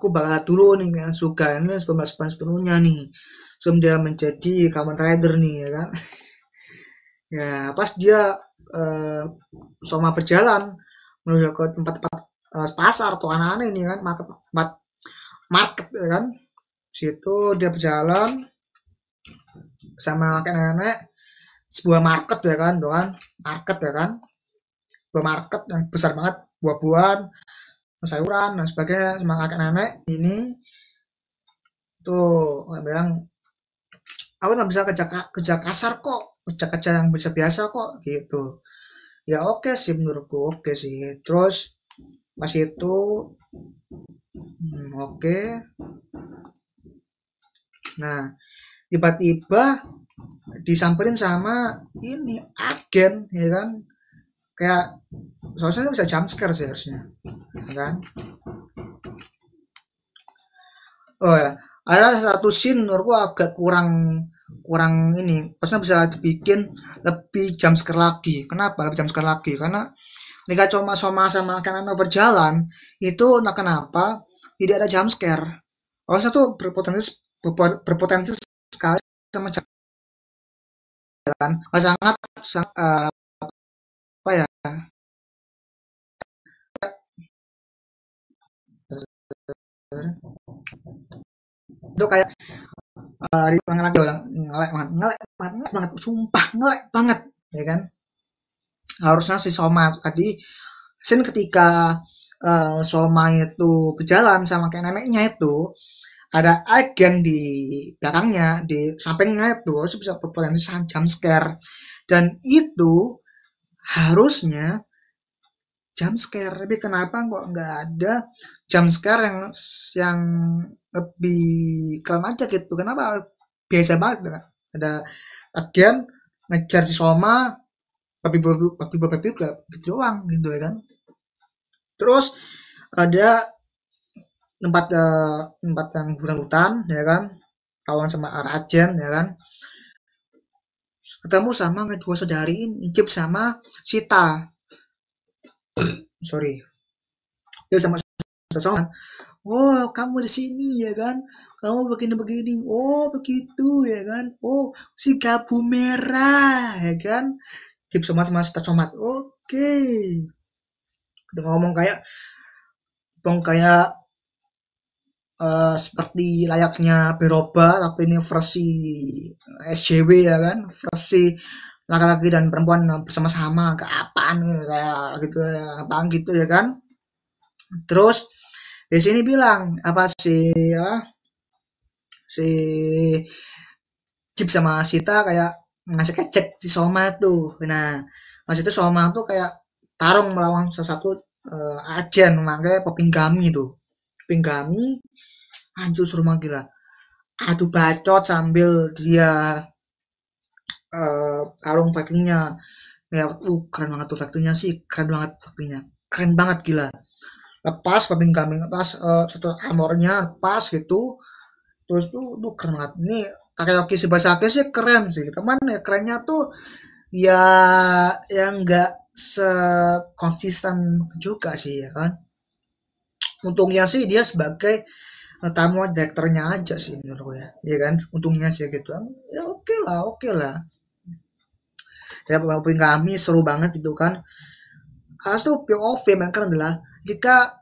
bakal dulu nih yang suka ini sepenuhnya nih sebelum dia menjadi Kamen Rider nih, ya kan. Ya pas dia Soma berjalan menuju ke tempat-tempat pasar atau aneh-aneh ini kan, market, ya kan. Situ dia berjalan sama nenek sebuah market, ya kan, market, ya kan, sebuah market yang besar banget, buah-buahan, sayuran dan sebagainya, sama kakek nenek ini tuh bilang aku nggak bisa kerja kasar kok, kerja yang biasa kok gitu. Ya oke sih menurutku, oke sih. Terus pas itu oke. Nah, tiba-tiba disamperin sama ini agen, ya kan. Kayak soalnya bisa jump scare sih harusnya, ya kan. Oh ya, ada satu scene menurutku agak kurang ini, harusnya bisa dibikin lebih jump scare lagi. Kenapa lebih jump scare lagi? Karena ketika Soma sama Kanano berjalan itu entah kenapa tidak ada jump scare. Harusnya tuh berpotensi sekali sama jalan, sangat apa ya, itu kayak ngelek banget, sumpah ngelek banget, ya kan. Harusnya si Soma tadi scene ketika Soma itu berjalan sama kayak neneknya itu ada agen di belakangnya, di sampingnya itu bisa berpotensi jump scare, dan itu harusnya jump scare. Tapi kenapa kok nggak ada jump scare yang lebih keren aja gitu? Kenapa biasa banget ada agen ngejar si Soma babi doang gitu, ya kan. Terus ada tempat yang hutan, ya kan, kawan sama Rajen, ya kan, ketemu sama kedua saudari ini, Icip sama Sita, sorry, dia sama Sita. Oh, kamu di sini, ya kan, kamu begini-begini, oh begitu, ya kan, oh si gabu merah, ya kan, Icip sama Sita Somat, oke. Udah ngomong kayak seperti layaknya Beroba, tapi ini versi SJW, ya kan, versi laki-laki dan perempuan bersama-sama, ke apaan kayak gitu ya, apaan gitu, ya kan. Terus di sini bilang apa sih ya, si Jeep sama Sita kayak ngasih kecek si Soma tuh. Nah, pas itu Soma tuh kayak tarung melawan salah satu agen, makanya Popinggami tuh. Popinggami hancur rumah gila. Adu bacot sambil dia tarung Vikingnya. Ya, keren banget tuh Vikingnya sih, keren banget Vikingnya. Keren banget gila. Lepas Popinggami lepas satu armornya lepas gitu. Terus tuh keren banget. Ini Takeyoki Shibasaki sih keren sih. Teman ya kerennya tuh ya yang nggak sekonsisten juga sih ya kan. Untungnya sih dia sebagai tamu direkturnya aja sih menurutku ya. Iya kan? Untungnya sih gitu. Ya oke lah, oke lah. Ya walaupun kami seru banget itu kan. Khas tuh POV yang keren adalah jika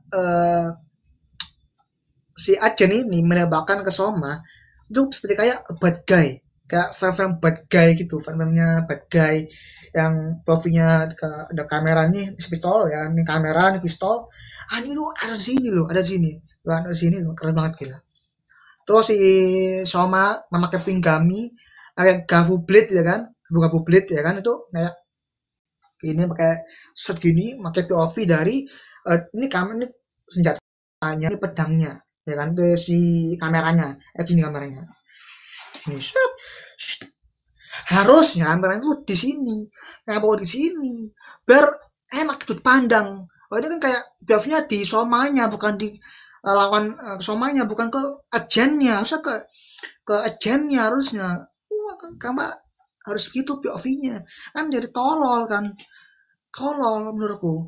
si Ajen ini menembakkan ke Soma itu seperti kayak bad guy, kayak film-film bad guy gitu, filmnya bad guy yang profilnya ada kamera nih pistol ya, ini kamera ini pistol, ini tuh ada di sini loh, ada di sini, ada di sini loh, keren banget gila. Terus si Soma memakai pinggami kayak gabu blade ya kan, gabu blade ya kan, itu kayak ini pakai shot gini, pakai POV dari ini kamera ini senjatanya, ini pedangnya ya kan, itu si kameranya, gini kameranya, ini set, harusnya kameranya tuh di sini, bawa di sini, biar enak itu dipandang. Oh ini kan kayak POV-nya di somanya, bukan di lawan somanya, bukan ke agennya, harusnya ke agennya harusnya. Wah, kamu harus gitu POV-nya, kan jadi tolol kan, tolol menurutku.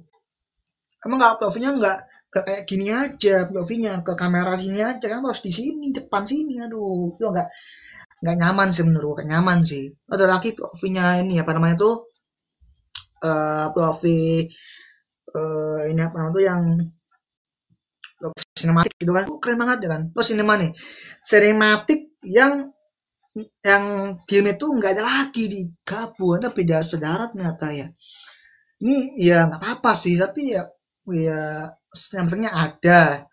Emang nggak POV-nya nggak kayak gini aja, POV-nya ke kamera sini aja kan, harus di sini depan sini, aduh itu nggak nyaman sih menurutku, nggak nyaman sih. Ada lagi POV-nya ini apa namanya tuh, POV ini apa namanya tuh yang sinematik gitu kan, keren banget ya kan. Terus sinema nih, sinematik yang game itu nggak ada lagi di Gabun, tapi beda saudara ternyata ya. Ini ya nggak apa-apa sih, tapi ya yang pentingnya ada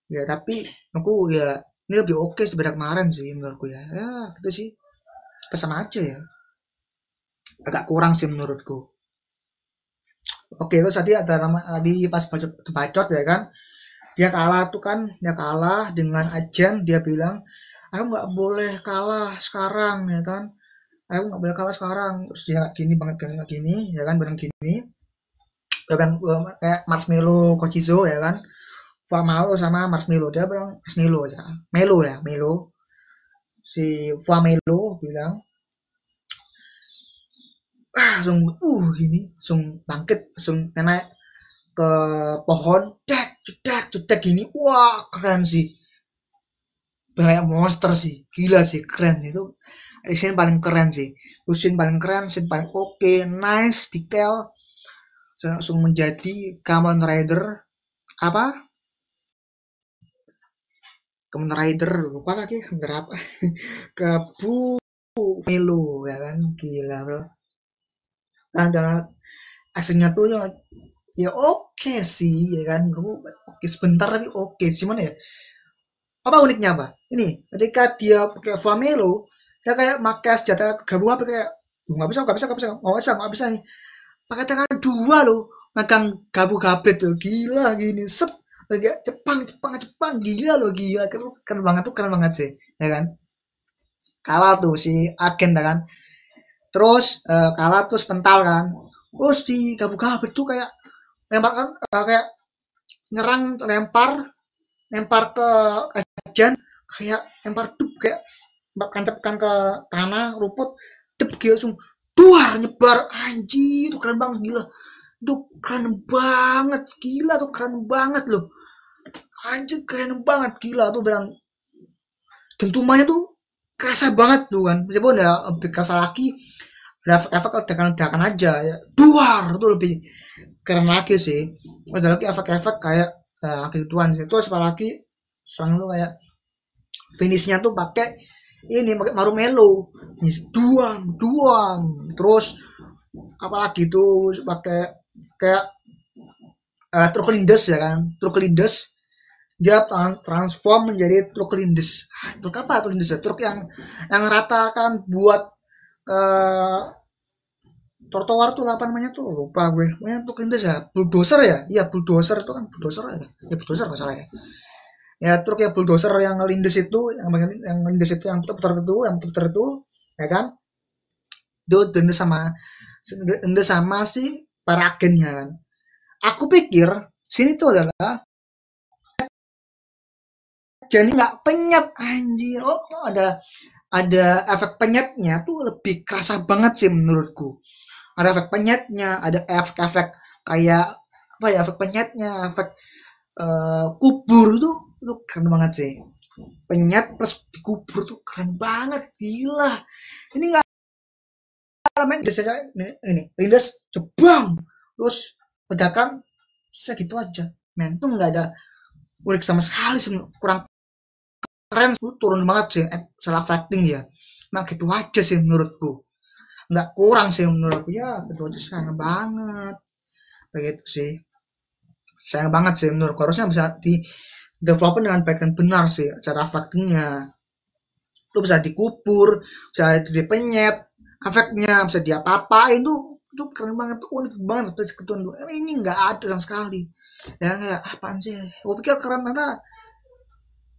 ya, tapi aku ya ini lebih oke daripada kemarin sih menurutku ya, ya gitu sih, sama aja ya, agak kurang sih menurutku. Oke, terus tadi ada nama tadi pas bacot ya kan, dia kalah tuh kan, dia kalah dengan agen, dia bilang aku nggak boleh kalah sekarang ya kan, aku nggak boleh kalah sekarang, terus dia gini banget kan, gini ya kan, bilang gini, dia bilang kayak Marshmello Kochizo ya kan, Famalo sama Marshmello, dia bilang Marshmello aja, Melo ya, Melo, si Famelo bilang langsung gini langsung bangkit, langsung naik ke pohon, cek cedak cedak gini, wah keren sih, kayak monster sih, gila sih, keren sih itu. Scene paling keren sih, itu scene paling keren, scene paling oke, nice, detail, langsung menjadi Kamen Rider apa, Kamen Rider lupa lagi berapa Kabu Milo ya kan, gila bro. Ada aslinya tuh ya oke sih ya kan, oke sebentar tapi oke, cuman ya apa uniknya apa ini, ketika dia pakai Flamelo, dia kayak pakai senjata gabungan, apa kayak nggak bisa nggak bisa nggak bisa nggak bisa nggak bisa nih, pakai tangan dua loh, megang gabu gabet tuh, gila gini sep, kayak Jepang Jepang Jepang, gila loh, gila keren, keren banget tuh, keren banget sih ya kan. Kalah tuh si agen kan, terus kalah terus pental kan, terus di gabu gabet tuh kayak lempar kan, kayak nyerang, lempar lempar ke kajian, kayak lempar tuh kayak tancapkan ke tanah rumput, tep langsung duar nyebar, anjir itu keren banget gila, itu keren banget gila, tuh keren banget loh, anjir keren banget gila tuh bilang, dentumannya tuh kerasa banget tuh kan, meskipun ya lebih kerasa lagi ada efek ledakan-ledakan aja ya, duar tuh lebih keren lagi sih. Ada lagi efek-efek kayak gituan sih, terus apalagi serang tuh kayak finishnya tuh pakai ini, pakai marumelo, duam duam, terus apalagi tuh pakai kayak truk lindes ya kan, truk lindes dia transform menjadi truk lindes. Truk apa truk lindes ya? Truk yang rata kan buat uh, trotoar tuh apa namanya tuh lupa gue. Pokoknya truk lindes ya, bulldozer ya, iya bulldozer itu kan bulldozer ya bulldozer nggak salah ya. Ya truk ya bulldozer yang lindes itu, yang lindes itu yang putar itu, ya kan? Itu dendes sama si para agennya kan. Aku pikir sini tuh adalah jadi nggak penyet anjir. Oh, ada efek penyetnya tuh lebih kerasa banget sih menurutku. Ada efek penyetnya, ada efek-efek kayak apa ya, efek penyetnya, efek kubur itu keren banget sih. Penyet plus dikubur tuh keren banget, gila. Ini nggak main saja ini lindas jebang terus ledakan segitu aja. Men tuh nggak ada unik sama sekali sih, kurang keren tuh, turun banget sih salah acting ya. Nah gitu aja sih menurutku, nggak kurang sih menurutku ya, gitu aja sayang banget begitu sih, sayang banget sih menurutku, harusnya bisa di develop dengan baik dan benar sih cara actingnya. Itu bisa dikubur, bisa dipenyet efeknya, bisa diapa-apain tuh keren banget tuh, unik banget sampai segituan tuh. Ini nggak ada sama sekali ya, kayak apaan sih, gue pikir keren karena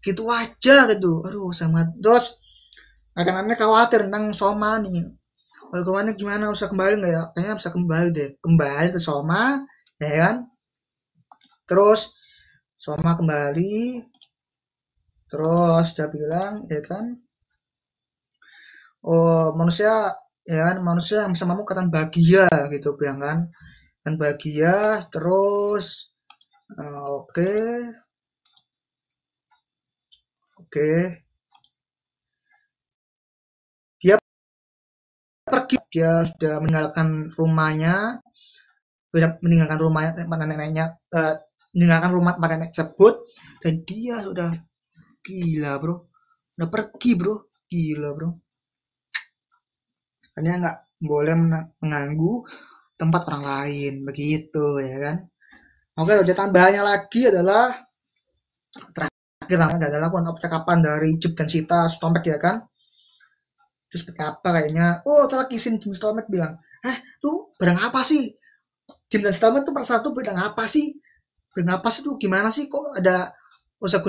gitu aja gitu. Aduh sama terus akan khawatir tentang Soma nih, kalau kemana gimana, bisa kembali nggak ya, kayaknya bisa kembali deh, kembali ke Soma ya kan. Terus Soma kembali, terus dia bilang ya kan, oh manusia ya kan, manusia yang bersamamu katakan bahagia gitu bilang kan, dan bahagia terus oke oke dia pergi, dia sudah meninggalkan rumahnya, meninggalkan rumahnya neneknya, meninggalkan rumah nenek tersebut, dan dia sudah gila bro, udah pergi bro, gila bro, hanya nggak boleh mengganggu tempat orang lain begitu ya kan. Oke, udah tambahannya lagi adalah terakhir adalah percakapan dari Jib dan Sita Stompek ya kan. Terus seperti apa kayaknya, oh telah kisin Jim Stompek bilang, tuh barang apa sih, Jim dan Stompek tuh pada tuh barang apa sih, barang apa sih tuh, gimana sih kok ada usah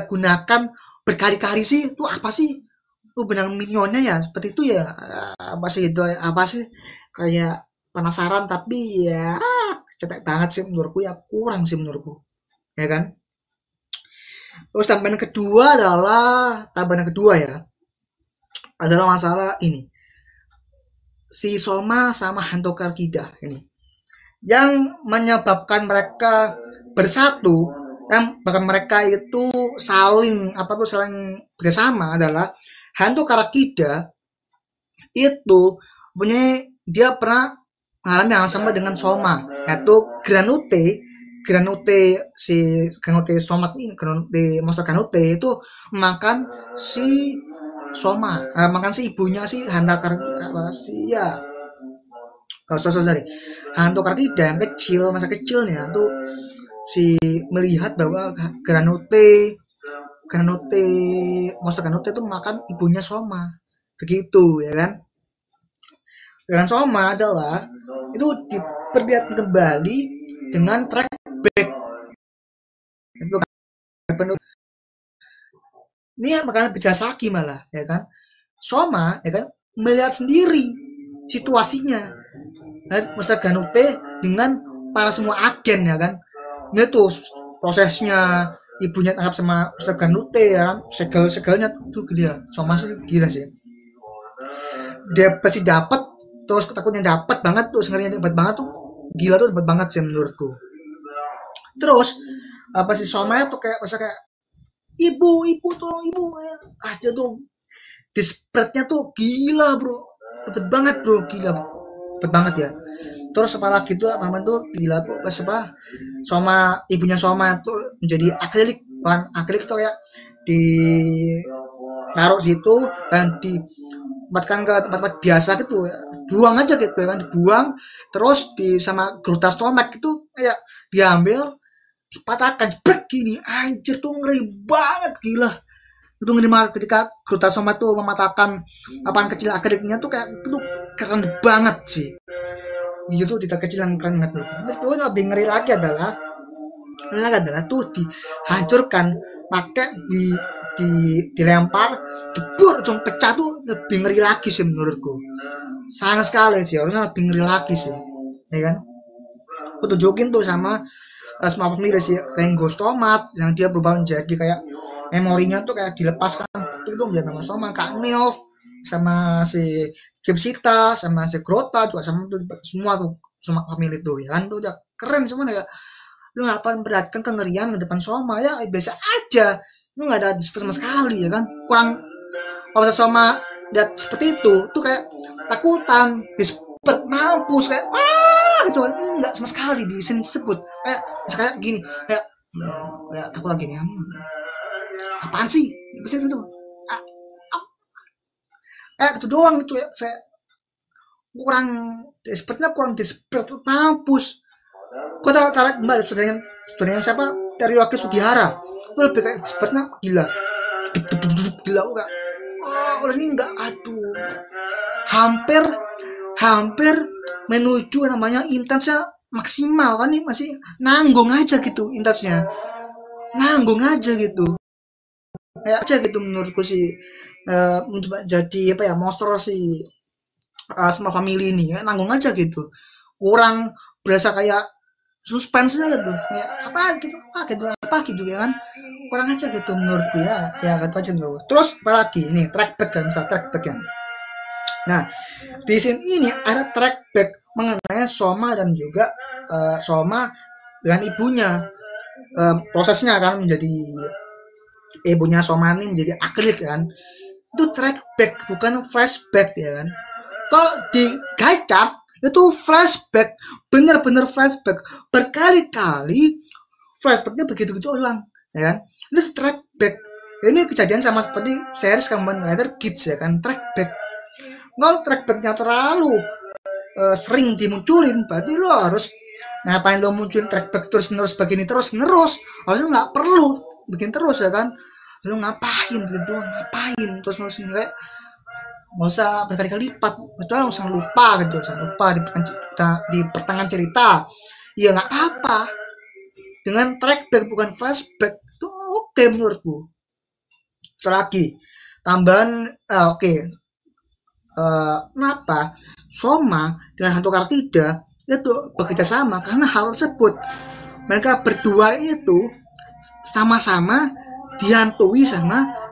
gunakan berkali-kali sih, tuh apa sih tuh benang minionnya ya seperti itu ya, apa sih itu, apa sih, kayak penasaran tapi ya cetek banget sih menurutku ya, kurang sih menurutku ya kan. Terus tambahan kedua ya adalah masalah ini, si Soma sama Hanto Karkida ini yang menyebabkan mereka bersatu, yang bahkan mereka itu saling bersama adalah Hanto Karkida itu punya, dia pernah mengalami hal sama dengan Soma, yaitu Granute Soma ini, Granute monster Granute itu makan si Soma, makan si ibunya si Hantakar apa sih ya, sorry, Hantu Karkida yang kecil, masa kecilnya tuh si melihat bahwa Granute monster Granute itu makan ibunya Soma begitu ya kan. Dengan Soma adalah itu diperlihatkan kembali dengan track back itu kan, ini makanan Bijasaki malah ya kan. Soma ya kan melihat sendiri situasinya, Mr. Ganute dengan para semua agen ya kan. Ini tuh prosesnya ibunya tangkap sama Mr. Ganute ya kan, segelnya tuh gila, Soma sih gila sih, dia pasti dapat, terus takutnya dapat banget tuh, sebenarnya dapat banget tuh, gila tuh, dapat banget sih menurutku. Terus apa sih Soma tuh kayak masa kayak ibu tuh ibu aja tuh, di spreadnya tuh gila bro, dapat banget bro, gila dapat banget ya. Terus apalagi tuh apa tuh gila tuh pas apa Soma, ibunya Soma tuh menjadi akrilik, bahan akrilik tuh kayak di taruh situ dan ditempatkan ke tempat-tempat biasa gitu, dibuang aja gitu ya kan, dibuang terus di sama glutastomate itu kayak diambil dipatahkan jebret gini, anjir tuh ngeri banget gila. Itu ngeri banget ketika glutasomate tuh mematahkan apaan kecil akhirnya tuh kayak itu tuh keren banget sih. Itu tidak kecil yang keren banget. Meskipun lebih ngeri lagi adalah tuh dihancurkan pakai dilempar jebur langsung pecah tuh lebih ngeri lagi sih menurutku, sangat sekali sih, harusnya lebih ngeri lagi sih ya kan. Aku tunjukin tuh sama semua pemilih si Rengo Stomat yang dia berubah menjadi kayak memorinya tuh kayak dilepaskan itu menjadi nama Stomat, Kak Milf sama si Gipsita sama si Grota juga sama tuh semua tuh semua pemilih tuh ya kan, tuh udah keren semua ya. Lu ngapain memperlihatkan kengerian ke depan Soma ya biasa aja, lu nggak ada sama sekali ya kan, kurang. Kalau Soma lihat seperti itu tuh kayak takutan disebut mampus kayak gitu kan, ini nggak sama sekali disebut kayak gini kayak takut lagi nih apaan sih bisa itu ah, itu doang itu ya, saya kurang disebut mampus. Kau tahu cara mbak saudaranya siapa, Teriyaki Sugihara, itu lebih kayak expertnya gila gila enggak, oh ini enggak, aduh hampir menuju namanya intensnya maksimal kan, nih masih nanggung aja gitu intensnya, nanggung aja gitu kayak aja gitu menurutku sih. Mencoba jadi apa ya monster si semua family ini ya, nanggung aja gitu, kurang berasa kayak suspense aja gitu ya, apa gitu ya kan, kurang aja gitu menurutku ya gitu aja menurut. Terus apalagi ini track back kan, misal track back kan. Nah di scene ini ada track back mengenai Soma dan juga Soma dengan ibunya, prosesnya kan menjadi ibunya Soma ini menjadi atlet kan, itu track back bukan flashback ya kan. Kalau di Gaichar itu flashback, bener-bener flashback berkali-kali, flashbacknya begitu-begitu ulang ya kan. Ini track back, ini kejadian sama seperti series Kamen Rider Kids ya kan, track back. Kalau track backnya terlalu sering dimunculin, berarti lo harus ngapain lo munculin track back terus menerus begini terus menerus, harusnya nggak perlu bikin terus ya kan. Lo ngapain gitu, ngapain terus menerus kayak nggak usah berkali-kali lipat, kecuali usah lupa gitu, usah lupa di pertengahan cerita ya nggak apa-apa, dengan track back bukan flashback itu oke menurutku. Itu lagi tambahan oke. Kenapa Soma dengan hantu Kartida itu bekerja sama, karena hal tersebut mereka berdua itu sama-sama dihantui sama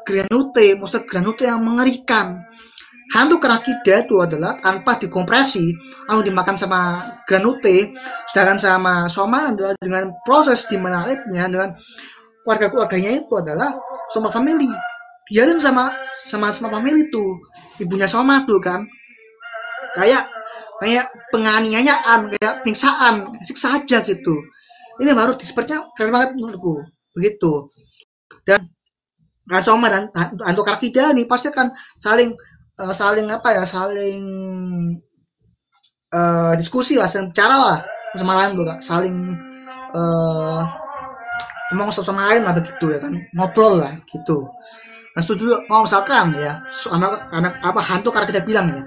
Granute, monster Granute yang mengerikan. Hantu Kartida itu adalah tanpa dikompresi lalu dimakan sama Granute, sedangkan sama Soma adalah dengan proses dimenariknya dengan keluarganya itu adalah Soma family. Dia kan sama family tuh ibunya Soma tuh kan, kayak penganiayaan, kayak penyiksaan, siksa aja gitu. Ini baru dispernya keren banget menurutku begitu. Dan Soma dan hantu Kartida nih pasti kan saling diskusi lah, saling bicara lah sama lain tuh, saling ngomong sama lain lah begitu ya kan, ngobrol lah gitu. Nah, setuju misalkan ya anak apa hantu Kartida bilang ya,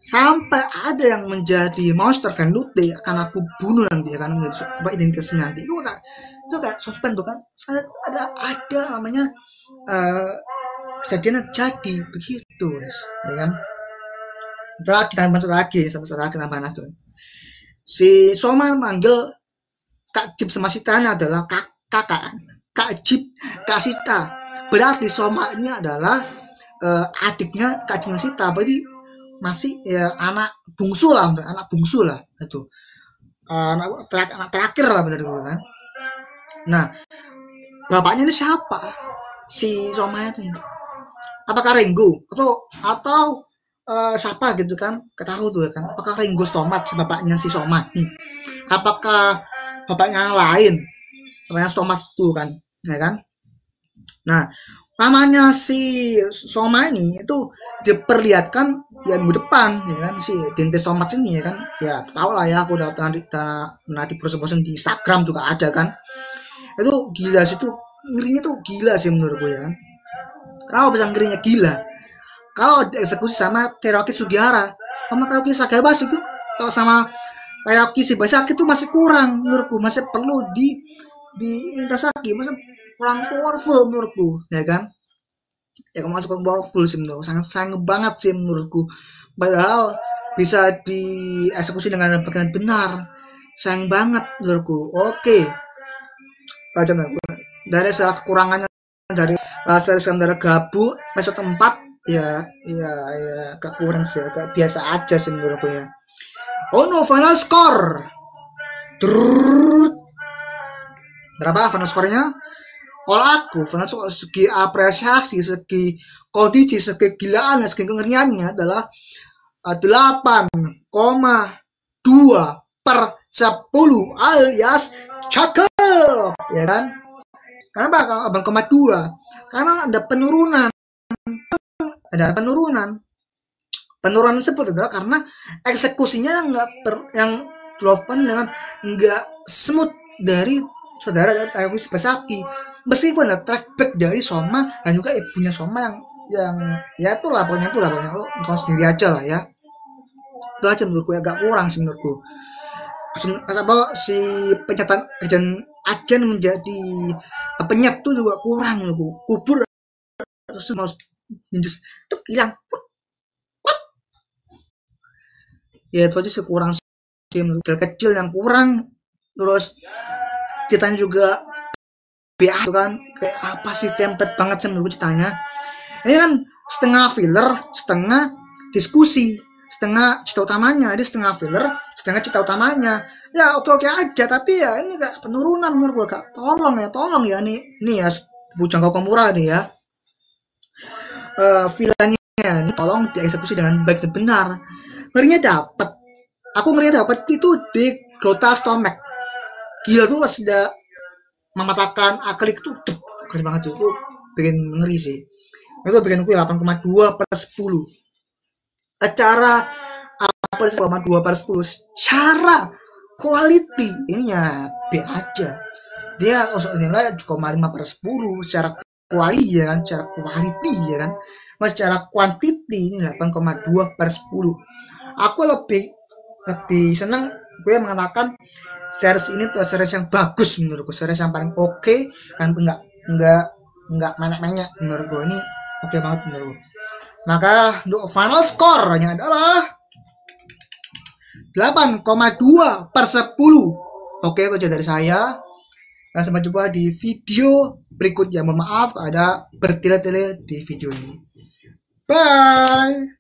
sampai ada yang menjadi monster kan Lute akan aku bunuh nanti ya kan, apa identitasnya nanti itu kayak suspense tuh kan, ada namanya kejadian jadi begitu ya kan. Setelah kita masuk lagi tambah tuh si Soma manggil Kak Jip sama Sitanya adalah kakak Kak Jip Kak Sita, berarti Soma ini adalah adiknya Kak Jip Sita, berarti masih ya anak bungsu lah itu, anak terakhir lah benar dulu kan. Nah bapaknya ini siapa si Soma itu, apakah Rengo atau siapa gitu kan, ketahui tuh kan, apakah Rengo Stomat bapaknya si Soma nih, apakah bapaknya yang lain, bapaknya Stomat tuh kan ya kan. Nah namanya si Soma ini itu diperlihatkan ya minggu depan ya kan, si Dentes Tomat ini ya kan, ya tau lah ya, aku udah pernah di post di Instagram juga ada kan. Itu gila sih, itu ngerinya tuh gila sih menurut gue ya kan. Kenapa bisa ngerinya gila? Kalau dieksekusi sama Teroki Sugihara sama Teroki Sagabashi itu, kalau sama Teroki Shibasaki itu masih kurang menurutku, masih perlu di Intasaki, masih kurang powerful menurutku ya kan. Ya kamu masuk powerful sih menurutku, sangat sangat banget sih menurutku, padahal bisa dieksekusi dengan benar, sayang banget menurutku. Oke, baca dari salah kekurangannya dari rasa dari Gabu episode 4 ya, agak kurang sih, agak biasa aja sih menurutku ya. Oh no, final score. Berapa final skornya? Kalau aku final score segi apresiasi, segi kondisi, segi gilaannya, segi kengeriannya adalah 8,2/10 alias cakep ya kan. Kenapa 8,2? Karena ada penurunan. Penurunan tersebut adalah karena eksekusinya yang dilakukan dengan nggak smooth dari saudara dari Teroki Shibasaki. Meskipun ada trackback dari Soma dan juga ibunya Soma yang ya itulah pokoknya lo nonton sendiri aja lah ya. Itu aja menurutku agak kurang sih menurutku. Apa si pencetan ajen menjadi penyet tuh juga kurang menurutku. Kubur terus mau hilang. Ya itu aja sih kurang sih, kecil yang kurang. Terus ceritanya juga BA kan kayak apa sih, template banget sih menurut ceritanya. Ini kan setengah filler, setengah diskusi, setengah cerita utamanya. Jadi setengah filler, setengah cerita utamanya. Ya oke aja, tapi ya ini kayak penurunan menurut gue kak. Tolong ya ini ya Bujang Komura nih ya. Filenya ini tolong dieksekusi dengan baik dan benar. Ngerinya dapet. Aku ngerinya dapet itu di Grota Stomach. Gila tuh pas udah mematahkan akrik tuh, keren banget tuh. Itu bikin ngeri sih. Itu bikin aku 8,2/10. Secara apa sih 8,2/10? Secara quality ini ya B aja. Dia nilai 7,5/10 secara quality ya kan, secara quality ya kan. Mas secara quantity ini 8,2/10. Aku lebih senang gue mengatakan series ini tuh series yang bagus menurutku, series yang paling oke dan enggak banyak menurut gue, ini oke banget menurut gue. Maka untuk final score-nya adalah 8,2/10. Oke, itu dari saya. Dan sampai jumpa di video berikutnya. Mohon maaf ada bertele-tele di video ini. Bye.